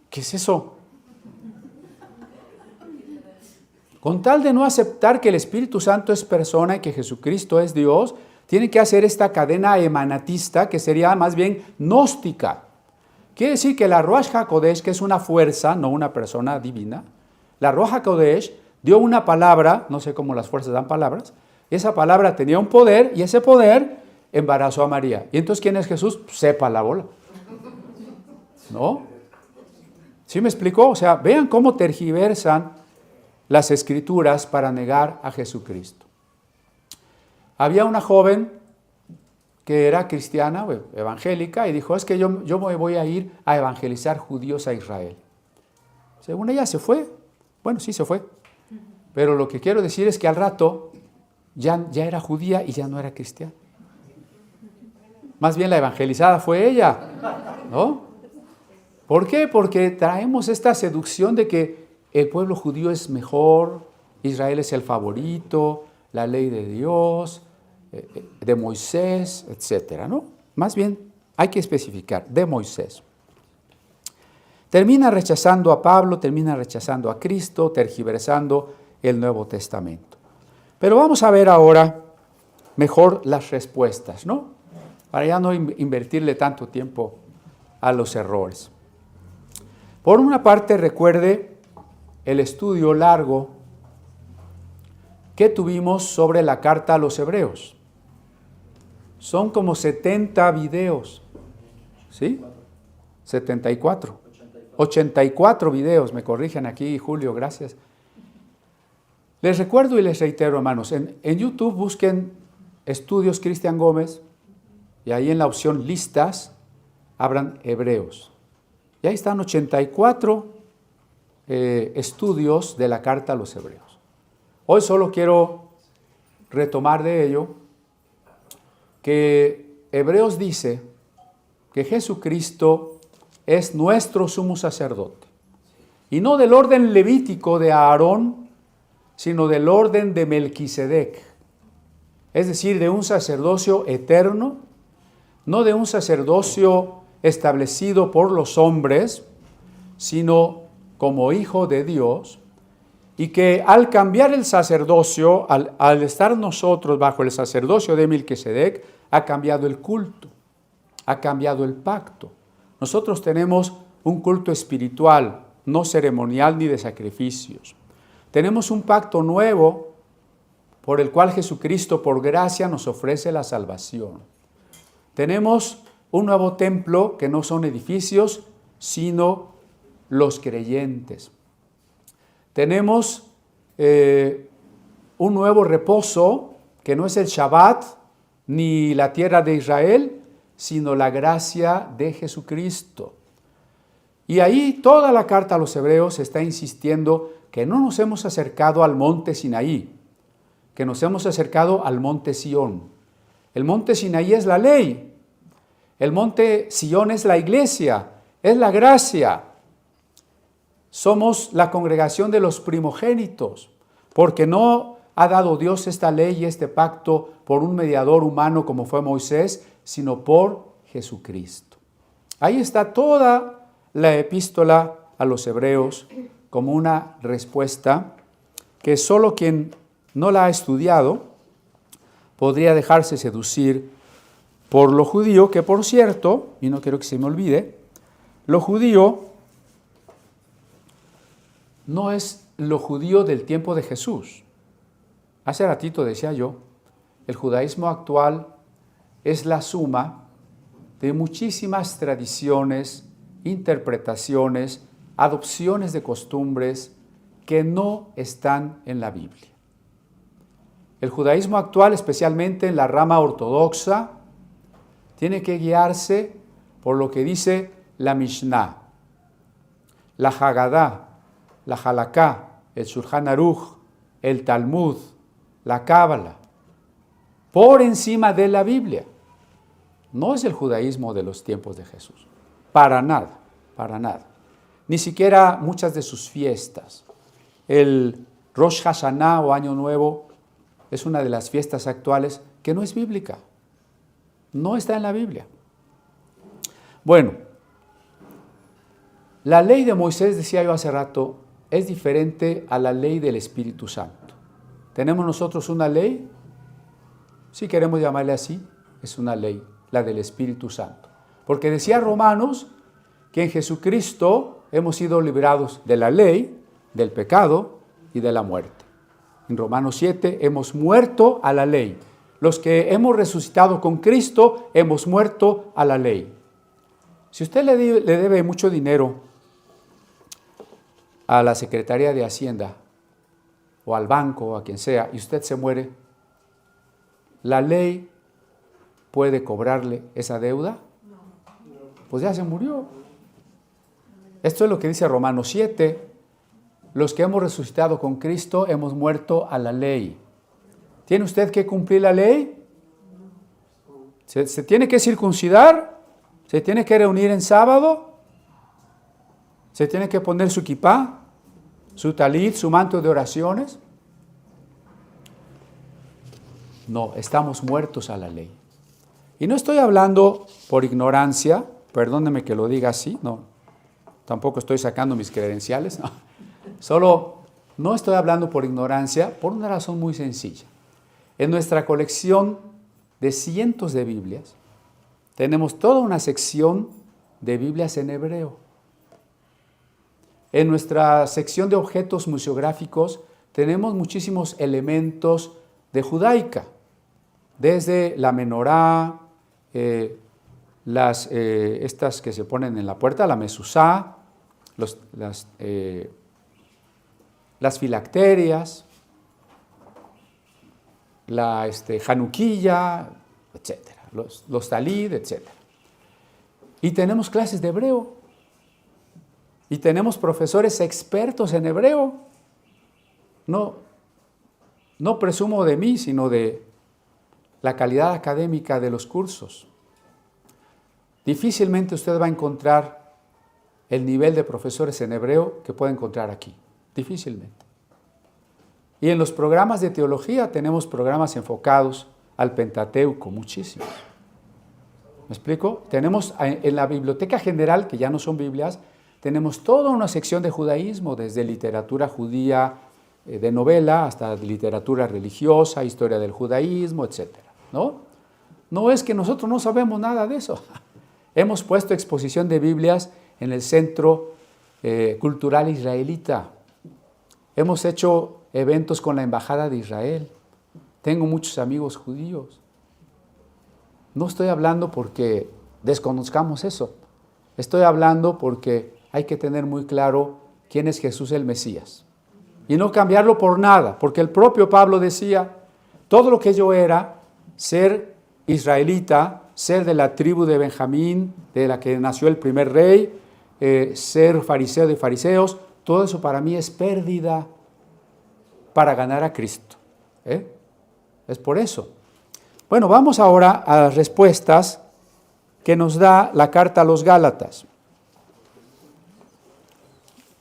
Speaker 1: ¿Qué es eso? Con tal de no aceptar que el Espíritu Santo es persona y que Jesucristo es Dios, tienen que hacer esta cadena emanatista que sería más bien gnóstica. Quiere decir que la Ruach HaKodesh, que es una fuerza, no una persona divina, la Ruach HaKodesh dio una palabra, no sé cómo las fuerzas dan palabras, esa palabra tenía un poder y ese poder embarazó a María. ¿Y entonces quién es Jesús? Sepa la bola. ¿No? ¿Sí me explicó? O sea, vean cómo tergiversan las Escrituras para negar a Jesucristo. Había una joven que era cristiana, evangélica, y dijo, es que yo me voy a ir a evangelizar judíos a Israel. Según ella se fue. Bueno, sí se fue. Pero lo que quiero decir es que al rato ya era judía y ya no era cristiana. Más bien la evangelizada fue ella, ¿no? ¿Por qué? Porque traemos esta seducción de que el pueblo judío es mejor, Israel es el favorito, la ley de Dios, de Moisés, etcétera, ¿no? Más bien hay que especificar, de Moisés. Termina rechazando a Pablo, termina rechazando a Cristo, tergiversando el Nuevo Testamento. Pero vamos a ver ahora mejor las respuestas, ¿no? Para ya no invertirle tanto tiempo a los errores. Por una parte, recuerde el estudio largo que tuvimos sobre la carta a los hebreos. Son como 70 videos, ¿sí? 74. 84 videos, me corrigen aquí, Julio, gracias. Les recuerdo y les reitero, hermanos, en YouTube busquen Estudios Cristian Gómez y ahí en la opción Listas abran Hebreos. Y ahí están 84 estudios de la carta a los hebreos. Hoy solo quiero retomar de ello que Hebreos dice que Jesucristo es nuestro sumo sacerdote. Y no del orden levítico de Aarón, sino del orden de Melquisedec. Es decir, de un sacerdocio eterno, no de un sacerdocio establecido por los hombres, sino como hijo de Dios, y que al cambiar el sacerdocio, al estar nosotros bajo el sacerdocio de Melquisedec, ha cambiado el culto, ha cambiado el pacto. Nosotros tenemos un culto espiritual, no ceremonial ni de sacrificios. Tenemos un pacto nuevo por el cual Jesucristo por gracia nos ofrece la salvación. Tenemos un nuevo templo que no son edificios, sino los creyentes. Tenemos un nuevo reposo que no es el Shabbat ni la tierra de Israel, sino la gracia de Jesucristo. Y ahí toda la carta a los hebreos está insistiendo que no nos hemos acercado al monte Sinaí, que nos hemos acercado al monte Sión. El monte Sinaí es la ley, el monte Sión es la iglesia, es la gracia. somos la congregación de los primogénitos, porque no ha dado Dios esta ley y este pacto por un mediador humano como fue Moisés, sino por Jesucristo. Ahí está toda la epístola a los hebreos como una respuesta que solo quien no la ha estudiado podría dejarse seducir por lo judío, que por cierto, y no quiero que se me olvide, lo judío no es lo judío del tiempo de Jesús. Hace ratito decía yo, el judaísmo actual es la suma de muchísimas tradiciones, interpretaciones, adopciones de costumbres que no están en la Biblia. El judaísmo actual, especialmente en la rama ortodoxa, tiene que guiarse por lo que dice la Mishnah, la Haggadah, la Halaká, el Shulchan Aruch, el Talmud, la Cábala, por encima de la Biblia. No es el judaísmo de los tiempos de Jesús, para nada, para nada. Ni siquiera muchas de sus fiestas. El Rosh Hashanah o Año Nuevo es una de las fiestas actuales que no es bíblica, no está en la Biblia. Bueno, la ley de Moisés, decía yo hace rato, es diferente a la ley del Espíritu Santo. Tenemos nosotros una ley, si queremos llamarle así, es una ley, la del Espíritu Santo. Porque decía Romanos que en Jesucristo hemos sido liberados de la ley, del pecado y de la muerte. En Romanos 7 hemos muerto a la ley. Los que hemos resucitado con Cristo hemos muerto a la ley. Si usted le debe mucho dinero a la Secretaría de Hacienda o al banco o a quien sea y usted se muere, ¿la ley puede cobrarle esa deuda? Pues ya se murió. Esto es lo que dice Romanos 7. Los que hemos resucitado con Cristo hemos muerto a la ley. ¿Tiene usted que cumplir la ley? ¿Se tiene que circuncidar? ¿Se tiene que reunir en sábado? ¿Se tiene que poner su kipá, su talit, su manto de oraciones? No, estamos muertos a la ley. Y no estoy hablando por ignorancia, perdóneme que lo diga así, no, tampoco estoy sacando mis credenciales, no. Solo no estoy hablando por ignorancia, por una razón muy sencilla. En nuestra colección de cientos de Biblias, tenemos toda una sección de Biblias en hebreo. En nuestra sección de objetos museográficos tenemos muchísimos elementos de judaica, desde la menorá, estas que se ponen en la puerta, la mezuzá, las filacterias, la januquilla, etcétera, los talid, etcétera. Y tenemos clases de hebreo. Y tenemos profesores expertos en hebreo. No presumo de mí, sino de la calidad académica de los cursos. Difícilmente usted va a encontrar el nivel de profesores en hebreo que puede encontrar aquí. Difícilmente. Y en los programas de teología tenemos programas enfocados al Pentateuco, muchísimos. ¿Me explico? Tenemos en la biblioteca general, que ya no son Biblias, tenemos toda una sección de judaísmo, desde literatura judía de novela hasta literatura religiosa, historia del judaísmo, etc. No es que nosotros no sabemos nada de eso. Hemos puesto exposición de Biblias en el Centro Cultural Israelita. Hemos hecho eventos con la Embajada de Israel. Tengo muchos amigos judíos. No estoy hablando porque desconozcamos eso. Estoy hablando porque hay que tener muy claro quién es Jesús el Mesías. Y no cambiarlo por nada, porque el propio Pablo decía, todo lo que yo era, ser israelita, ser de la tribu de Benjamín, de la que nació el primer rey, ser fariseo de fariseos, todo eso para mí es pérdida para ganar a Cristo. Es por eso. Bueno, vamos ahora a las respuestas que nos da la carta a los Gálatas.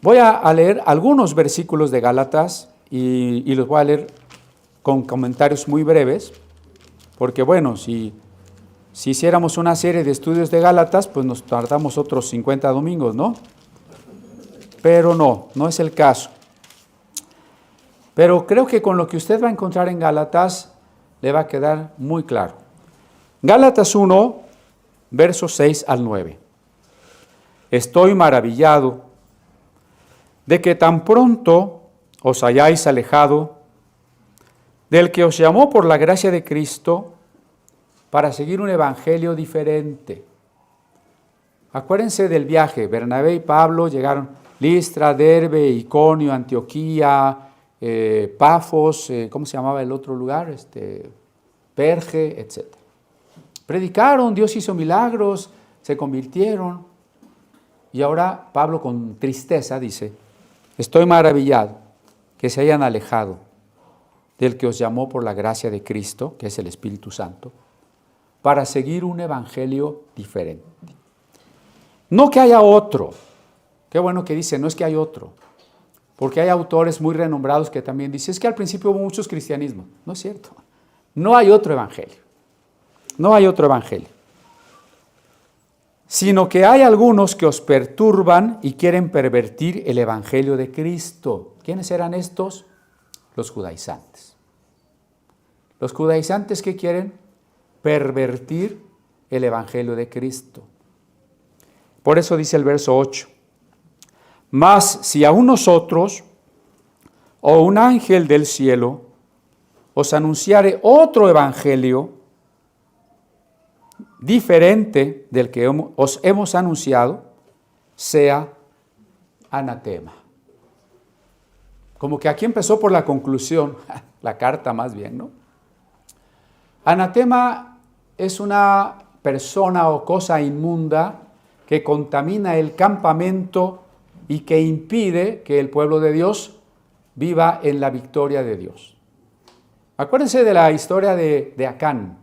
Speaker 1: Voy a leer algunos versículos de Gálatas y los voy a leer con comentarios muy breves, porque bueno, si hiciéramos una serie de estudios de Gálatas, pues nos tardamos otros 50 domingos, ¿no? Pero no es el caso. Pero creo que con lo que usted va a encontrar en Gálatas le va a quedar muy claro. Gálatas 1, versos 6 al 9. Estoy maravillado de que tan pronto os hayáis alejado del que os llamó por la gracia de Cristo para seguir un evangelio diferente. Acuérdense del viaje. Bernabé y Pablo llegaron Listra, Derbe, Iconio, Antioquía, Pafos, ¿cómo se llamaba el otro lugar? Perge, etc. Predicaron, Dios hizo milagros, se convirtieron. Y ahora Pablo con tristeza dice, estoy maravillado que se hayan alejado del que os llamó por la gracia de Cristo, que es el Espíritu Santo, para seguir un evangelio diferente. No que haya otro. Qué bueno que dice, no es que hay otro. Porque hay autores muy renombrados que también dicen, es que al principio hubo muchos cristianismos. No es cierto. No hay otro evangelio. No hay otro evangelio. Sino que hay algunos que os perturban y quieren pervertir el evangelio de Cristo. ¿Quiénes eran estos? Los judaizantes. Los judaizantes que quieren pervertir el evangelio de Cristo. Por eso dice el verso 8. Mas si aún nosotros o un ángel del cielo os anunciare otro evangelio diferente del que os hemos anunciado, sea anatema. Como que aquí empezó por la conclusión, la carta más bien, ¿no? Anatema es una persona o cosa inmunda que contamina el campamento y que impide que el pueblo de Dios viva en la victoria de Dios. Acuérdense de la historia de Acán.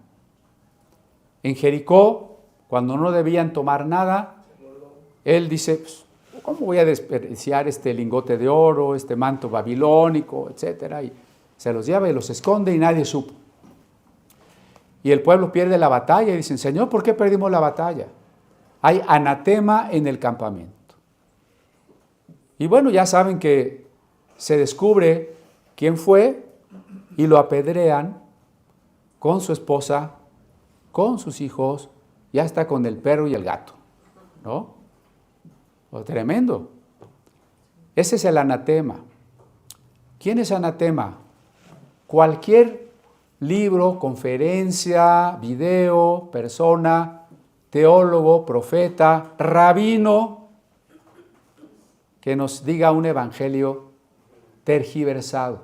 Speaker 1: En Jericó, cuando no debían tomar nada, él dice, pues, ¿cómo voy a desperdiciar este lingote de oro, este manto babilónico, etcétera? Y se los lleva y los esconde y nadie supo. Y el pueblo pierde la batalla y dicen, Señor, ¿por qué perdimos la batalla? Hay anatema en el campamento. Y bueno, ya saben que se descubre quién fue y lo apedrean con su esposa, con sus hijos, ya está con el perro y el gato, ¿no? Tremendo. Ese es el anatema. ¿Quién es anatema? Cualquier libro, conferencia, video, persona, teólogo, profeta, rabino, que nos diga un evangelio tergiversado.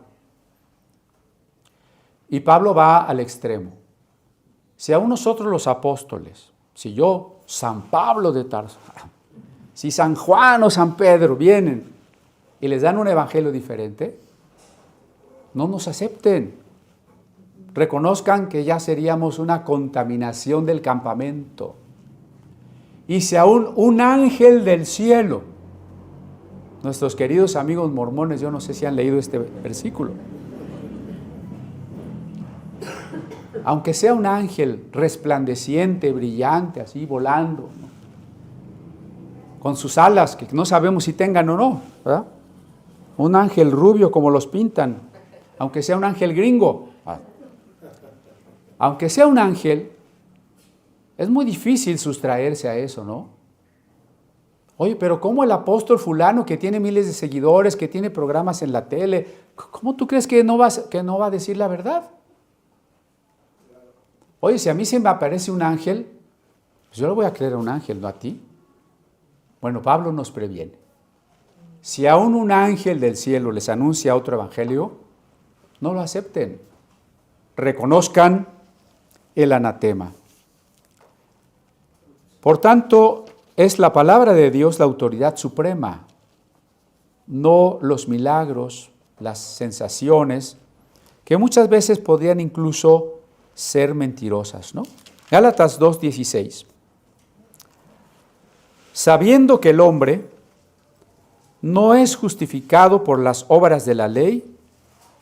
Speaker 1: Y Pablo va al extremo. Si aún nosotros los apóstoles, si yo, San Pablo de Tarso, si San Juan o San Pedro vienen y les dan un evangelio diferente, no nos acepten. Reconozcan que ya seríamos una contaminación del campamento. Y si aún un ángel del cielo, nuestros queridos amigos mormones, yo no sé si han leído este versículo, aunque sea un ángel resplandeciente, brillante, así volando, ¿no? Con sus alas, que no sabemos si tengan o no, ¿verdad? Un ángel rubio como los pintan, aunque sea un ángel gringo, aunque sea un ángel, es muy difícil sustraerse a eso, ¿no? Oye, pero ¿cómo el apóstol fulano que tiene miles de seguidores, que tiene programas en la tele, cómo tú crees que no va a decir la verdad? Oye, si a mí se me aparece un ángel, pues yo le voy a creer a un ángel, no a ti. Bueno, Pablo nos previene. Si aún un ángel del cielo les anuncia otro evangelio, no lo acepten. Reconozcan el anatema. Por tanto, es la palabra de Dios la autoridad suprema, no los milagros, las sensaciones, que muchas veces podrían incluso ser mentirosas, ¿no? Gálatas 2:16. Sabiendo que el hombre no es justificado por las obras de la ley,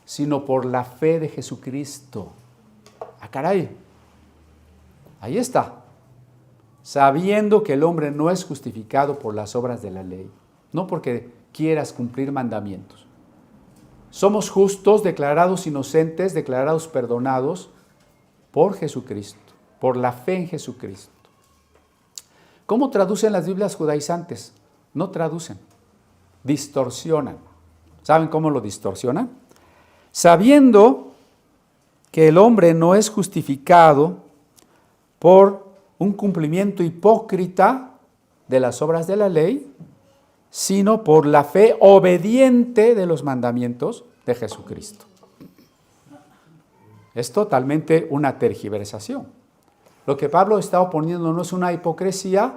Speaker 1: sino por la fe de Jesucristo. ¡Ah, caray! Ahí está. Sabiendo que el hombre no es justificado por las obras de la ley, no porque quieras cumplir mandamientos. Somos justos, declarados inocentes, declarados perdonados por Jesucristo, por la fe en Jesucristo. ¿Cómo traducen las Biblias judaizantes? No traducen, distorsionan. ¿Saben cómo lo distorsionan? Sabiendo que el hombre no es justificado por un cumplimiento hipócrita de las obras de la ley, sino por la fe obediente de los mandamientos de Jesucristo. Es totalmente una tergiversación. Lo que Pablo está oponiendo no es una hipocresía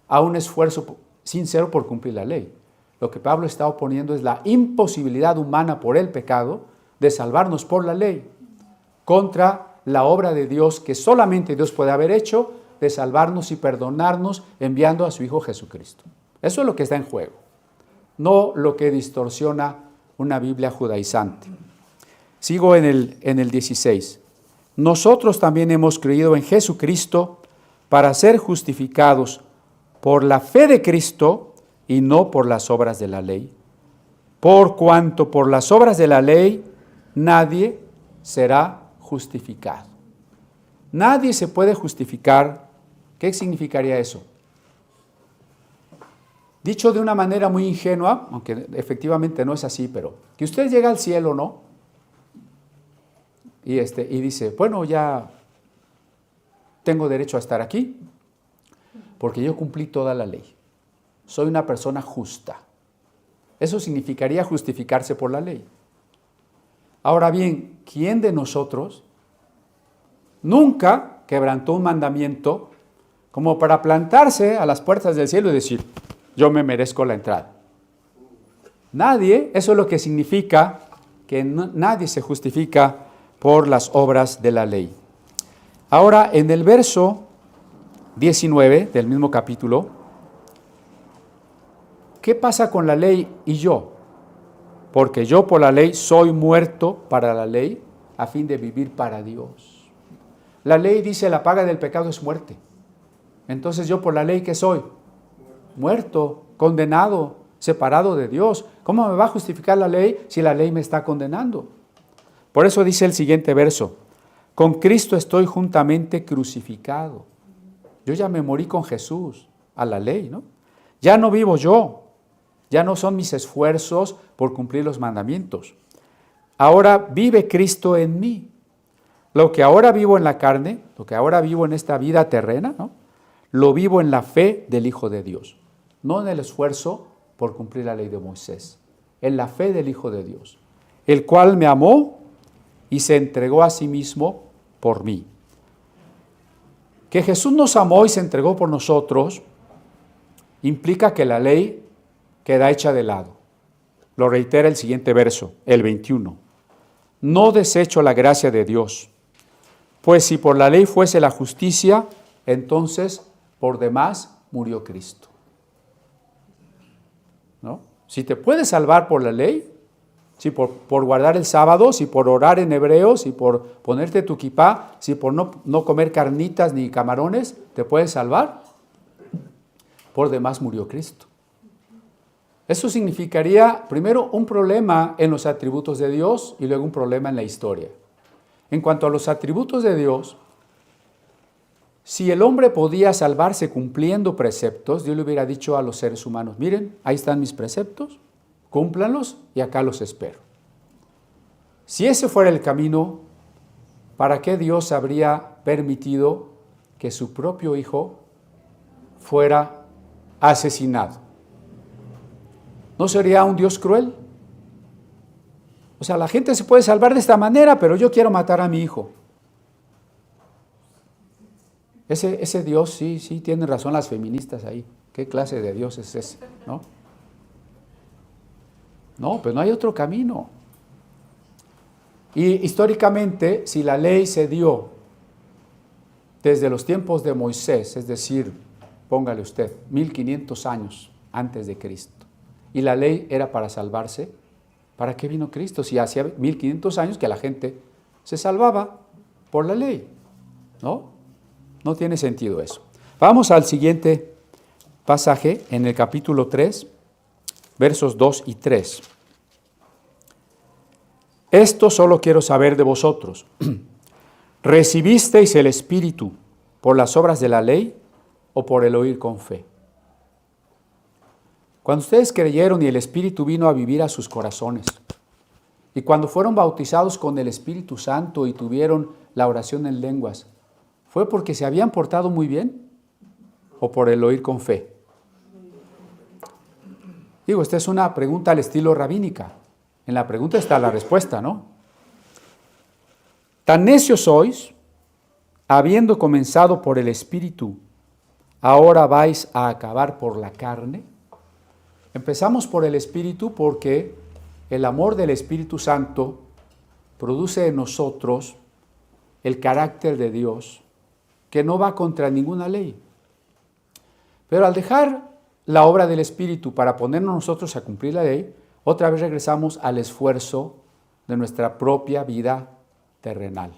Speaker 1: a un esfuerzo sincero por cumplir la ley. Lo que Pablo está oponiendo es la imposibilidad humana por el pecado de salvarnos por la ley contra la obra de Dios que solamente Dios puede haber hecho de salvarnos y perdonarnos enviando a su Hijo Jesucristo. Eso es lo que está en juego, no lo que distorsiona una Biblia judaizante. Sigo en el 16. Nosotros también hemos creído en Jesucristo para ser justificados por la fe de Cristo y no por las obras de la ley. Por cuanto por las obras de la ley nadie será justificado. Nadie se puede justificar. ¿Qué significaría eso? Dicho de una manera muy ingenua, aunque efectivamente no es así, pero que usted llega al cielo, ¿no? Y dice, bueno, ya tengo derecho a estar aquí porque yo cumplí toda la ley. Soy una persona justa. Eso significaría justificarse por la ley. Ahora bien, ¿quién de nosotros nunca quebrantó un mandamiento como para plantarse a las puertas del cielo y decir, yo me merezco la entrada? Nadie. Eso es lo que significa que nadie se justifica por las obras de la ley. Ahora, en el verso 19 del mismo capítulo, ¿qué pasa con la ley y yo? Porque yo por la ley soy muerto para la ley a fin de vivir para Dios. La ley dice la paga del pecado es muerte. Entonces yo por la ley, ¿qué soy? Muerto, condenado, separado de Dios. ¿Cómo me va a justificar la ley si la ley me está condenando? Por eso dice el siguiente verso, con Cristo estoy juntamente crucificado. Yo ya me morí con Jesús a la ley, ¿no? Ya no vivo yo, ya no son mis esfuerzos por cumplir los mandamientos. Ahora vive Cristo en mí. Lo que ahora vivo en la carne, lo que ahora vivo en esta vida terrena, ¿no? Lo vivo en la fe del Hijo de Dios, no en el esfuerzo por cumplir la ley de Moisés, en la fe del Hijo de Dios, el cual me amó y se entregó a sí mismo por mí. Que Jesús nos amó y se entregó por nosotros implica que la ley queda hecha de lado. Lo reitera el siguiente verso, el 21. No desecho la gracia de Dios, pues si por la ley fuese la justicia, entonces por demás murió Cristo. ¿No? Si te puedes salvar por la ley, si por guardar el sábado, si por orar en hebreo, si por ponerte tu kipá, si por no comer carnitas ni camarones, te puedes salvar, por demás murió Cristo. Eso significaría, primero, un problema en los atributos de Dios y luego un problema en la historia. En cuanto a los atributos de Dios, si el hombre podía salvarse cumpliendo preceptos, Dios le hubiera dicho a los seres humanos, miren, ahí están mis preceptos, cúmplanlos y acá los espero. Si ese fuera el camino, ¿para qué Dios habría permitido que su propio hijo fuera asesinado? ¿No sería un Dios cruel? O sea, la gente se puede salvar de esta manera, pero yo quiero matar a mi hijo. Ese Dios, sí, tienen razón las feministas ahí. ¿Qué clase de Dios es ese? ¿No? No, pues no hay otro camino. Y históricamente, si la ley se dio desde los tiempos de Moisés, es decir, póngale usted, 1500 años antes de Cristo, y la ley era para salvarse, ¿para qué vino Cristo? Si hacía 1500 años que la gente se salvaba por la ley, ¿no? No tiene sentido eso. Vamos al siguiente pasaje en el capítulo 3, versos 2 y 3. Esto solo quiero saber de vosotros. ¿Recibisteis el Espíritu por las obras de la ley o por el oír con fe? Cuando ustedes creyeron y el Espíritu vino a vivir a sus corazones, y cuando fueron bautizados con el Espíritu Santo y tuvieron la oración en lenguas, ¿fue porque se habían portado muy bien o por el oír con fe? Digo, esta es una pregunta al estilo rabínica. En la pregunta está la respuesta, ¿no? Tan necios sois, habiendo comenzado por el Espíritu, ¿ahora vais a acabar por la carne? Empezamos por el Espíritu porque el amor del Espíritu Santo produce en nosotros el carácter de Dios, que no va contra ninguna ley. Pero al dejar la obra del Espíritu para ponernos nosotros a cumplir la ley, otra vez regresamos al esfuerzo de nuestra propia vida terrenal.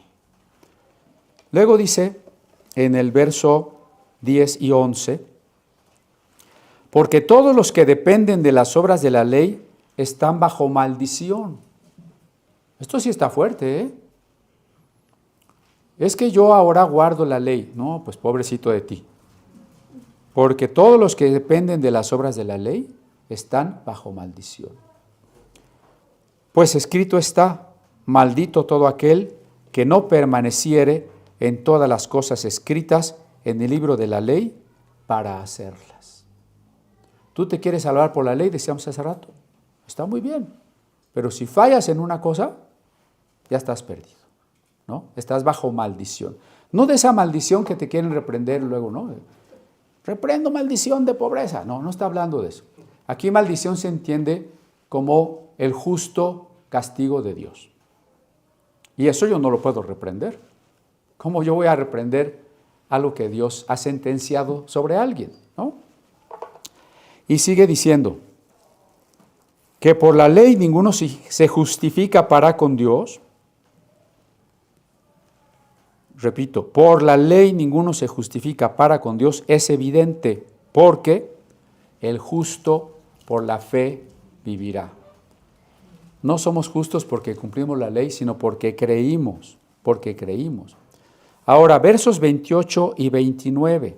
Speaker 1: Luego dice en el verso 10 y 11, porque todos los que dependen de las obras de la ley están bajo maldición. Esto sí está fuerte, ¿eh? Es que yo ahora guardo la ley. No, pues pobrecito de ti. Porque todos los que dependen de las obras de la ley están bajo maldición. Pues escrito está, maldito todo aquel que no permaneciere en todas las cosas escritas en el libro de la ley para hacerlas. Tú te quieres salvar por la ley, decíamos hace rato. Está muy bien, pero si fallas en una cosa, ya estás perdido, ¿no? Estás bajo maldición. No de esa maldición que te quieren reprender luego, ¿no? Reprendo maldición de pobreza. No, no está hablando de eso. Aquí maldición se entiende como el justo castigo de Dios. Y eso yo no lo puedo reprender. ¿Cómo yo voy a reprender algo que Dios ha sentenciado sobre alguien, ¿no? Y sigue diciendo que por la ley ninguno se justifica para con Dios. Repito, por la ley ninguno se justifica para con Dios, es evidente, porque el justo por la fe vivirá. No somos justos porque cumplimos la ley, sino porque creímos, Ahora, versos 28 y 29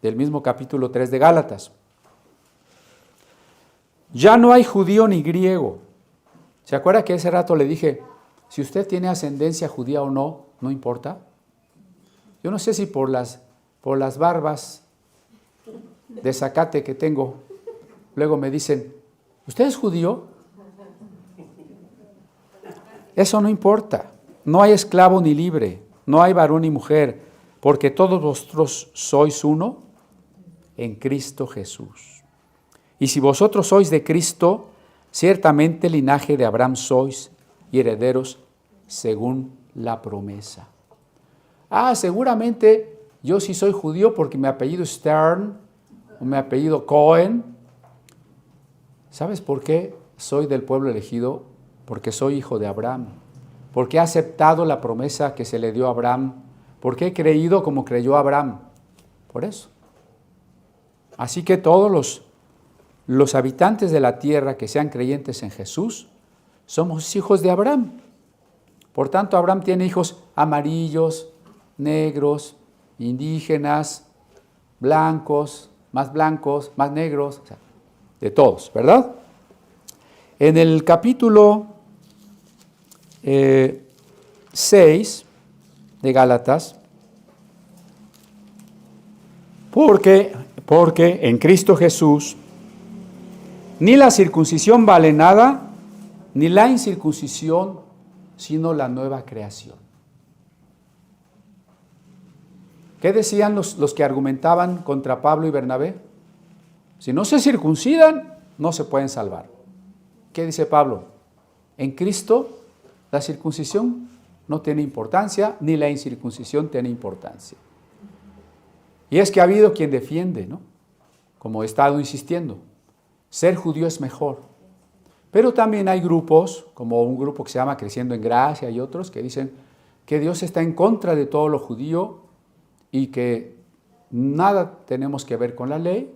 Speaker 1: del mismo capítulo 3 de Gálatas. Ya no hay judío ni griego. ¿Se acuerda que ese rato le dije, si usted tiene ascendencia judía o no, no importa? Yo no sé si por las barbas de zacate que tengo, luego me dicen, ¿usted es judío? Eso no importa. No hay esclavo ni libre, no hay varón ni mujer, porque todos vosotros sois uno en Cristo Jesús. Y si vosotros sois de Cristo, ciertamente linaje de Abraham sois y herederos según la promesa. Seguramente yo sí soy judío porque mi apellido es Stern o mi apellido Cohen. ¿Sabes por qué soy del pueblo elegido? Porque soy hijo de Abraham, porque he aceptado la promesa que se le dio a Abraham, porque he creído como creyó Abraham. Por eso. Así que todos los habitantes de la tierra que sean creyentes en Jesús, somos hijos de Abraham. Por tanto, Abraham tiene hijos amarillos, negros, indígenas, blancos, más negros, o sea, de todos, ¿verdad? En el capítulo 6 de Gálatas, porque en Cristo Jesús ni la circuncisión vale nada, ni la incircuncisión, sino la nueva creación. ¿Qué decían los que argumentaban contra Pablo y Bernabé? Si no se circuncidan, no se pueden salvar. ¿Qué dice Pablo? En Cristo la circuncisión no tiene importancia, ni la incircuncisión tiene importancia. Y es que ha habido quien defiende, ¿no? Como he estado insistiendo, ser judío es mejor. Pero también hay grupos, como un grupo que se llama Creciendo en Gracia y otros, que dicen que Dios está en contra de todo lo judío y que nada tenemos que ver con la ley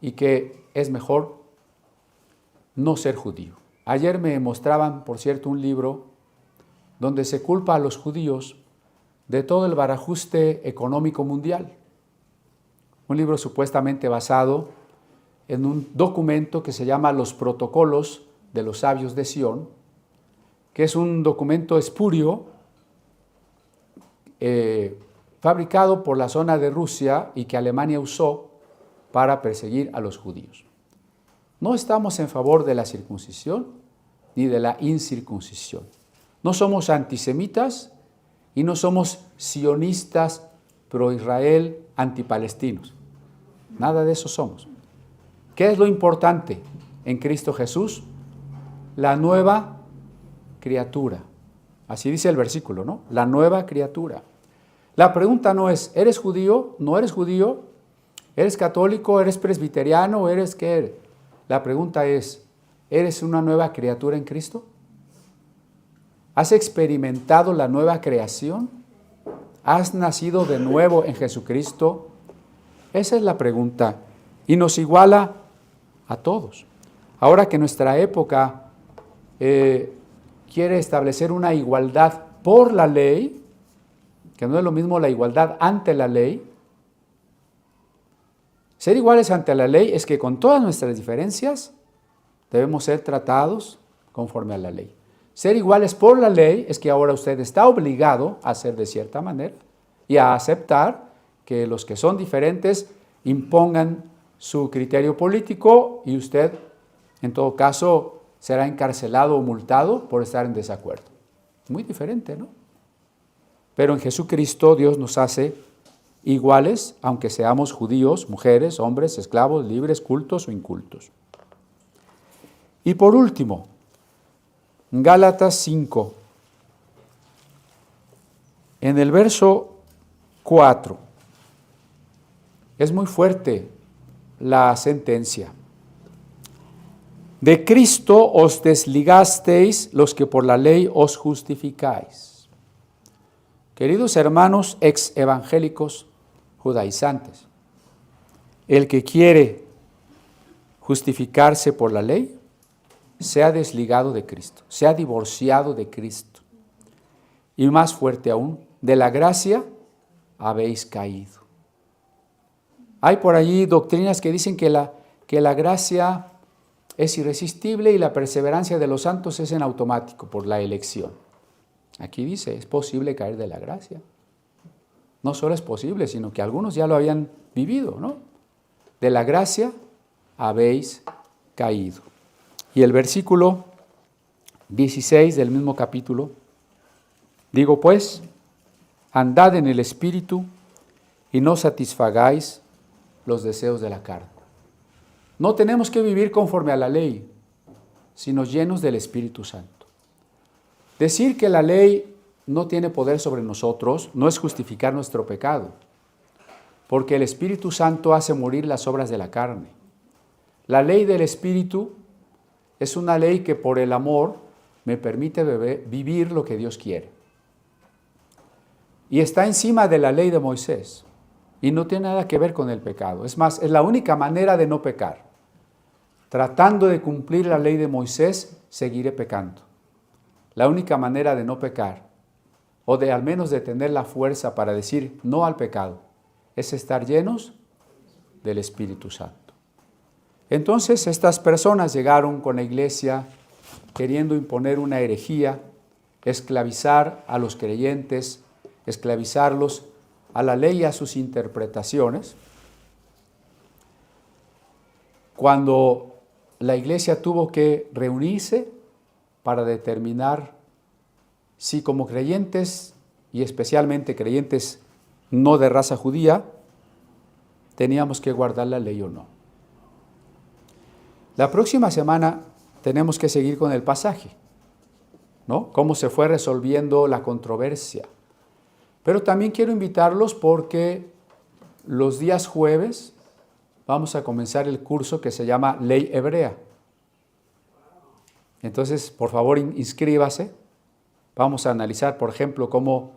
Speaker 1: y que es mejor no ser judío. Ayer me mostraban, por cierto, un libro donde se culpa a los judíos de todo el barajuste económico mundial. Un libro supuestamente basado en un documento que se llama Los Protocolos de los Sabios de Sión, que es un documento espurio fabricado por la zona de Rusia y que Alemania usó para perseguir a los judíos. No estamos en favor de la circuncisión ni de la incircuncisión. No somos antisemitas y no somos sionistas pro-Israel antipalestinos. Nada de eso somos. ¿Qué es lo importante en Cristo Jesús? La nueva criatura. Así dice el versículo, ¿no? La nueva criatura. La pregunta no es, ¿eres judío? ¿No eres judío? ¿Eres católico? ¿Eres presbiteriano? ¿Eres qué eres? La pregunta es, ¿eres una nueva criatura en Cristo? ¿Has experimentado la nueva creación? ¿Has nacido de nuevo en Jesucristo? Esa es la pregunta y nos iguala a todos. Ahora que nuestra época quiere establecer una igualdad por la ley, que no es lo mismo la igualdad ante la ley. Ser iguales ante la ley es que con todas nuestras diferencias debemos ser tratados conforme a la ley. Ser iguales por la ley es que ahora usted está obligado a ser de cierta manera y a aceptar que los que son diferentes impongan su criterio político y usted, en todo caso, será encarcelado o multado por estar en desacuerdo. Muy diferente, ¿no? Pero en Jesucristo Dios nos hace iguales, aunque seamos judíos, mujeres, hombres, esclavos, libres, cultos o incultos. Y por último, Gálatas 5, en el verso 4, es muy fuerte la sentencia. De Cristo os desligasteis los que por la ley os justificáis. Queridos hermanos ex evangélicos judaizantes, el que quiere justificarse por la ley, se ha desligado de Cristo, se ha divorciado de Cristo. Y más fuerte aún, de la gracia habéis caído. Hay por allí doctrinas que dicen que la gracia es irresistible y la perseverancia de los santos es en automático por la elección. Aquí dice, es posible caer de la gracia. No solo es posible, sino que algunos ya lo habían vivido, ¿no? De la gracia habéis caído. Y el versículo 16 del mismo capítulo, digo pues, andad en el Espíritu y no satisfagáis los deseos de la carne. No tenemos que vivir conforme a la ley, sino llenos del Espíritu Santo. Decir que la ley no tiene poder sobre nosotros no es justificar nuestro pecado, porque el Espíritu Santo hace morir las obras de la carne. La ley del Espíritu es una ley que por el amor me permite vivir lo que Dios quiere. Y está encima de la ley de Moisés y no tiene nada que ver con el pecado. Es más, es la única manera de no pecar. Tratando de cumplir la ley de Moisés, seguiré pecando. La única manera de no pecar, o de al menos de tener la fuerza para decir no al pecado, es estar llenos del Espíritu Santo. Entonces estas personas llegaron con la iglesia queriendo imponer una herejía, esclavizar a los creyentes, esclavizarlos a la ley y a sus interpretaciones. Cuando la iglesia tuvo que reunirse para determinar si como creyentes, y especialmente creyentes no de raza judía, teníamos que guardar la ley o no. La próxima semana tenemos que seguir con el pasaje, ¿no? Cómo se fue resolviendo la controversia. Pero también quiero invitarlos porque los días jueves vamos a comenzar el curso que se llama Ley Hebrea. Entonces, por favor, inscríbase. Vamos a analizar, por ejemplo, cómo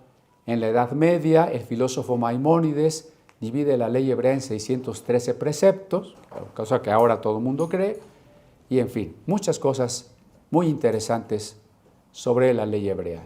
Speaker 1: en la Edad Media el filósofo Maimónides divide la ley hebrea en 613 preceptos, cosa que ahora todo el mundo cree, y en fin, muchas cosas muy interesantes sobre la ley hebrea.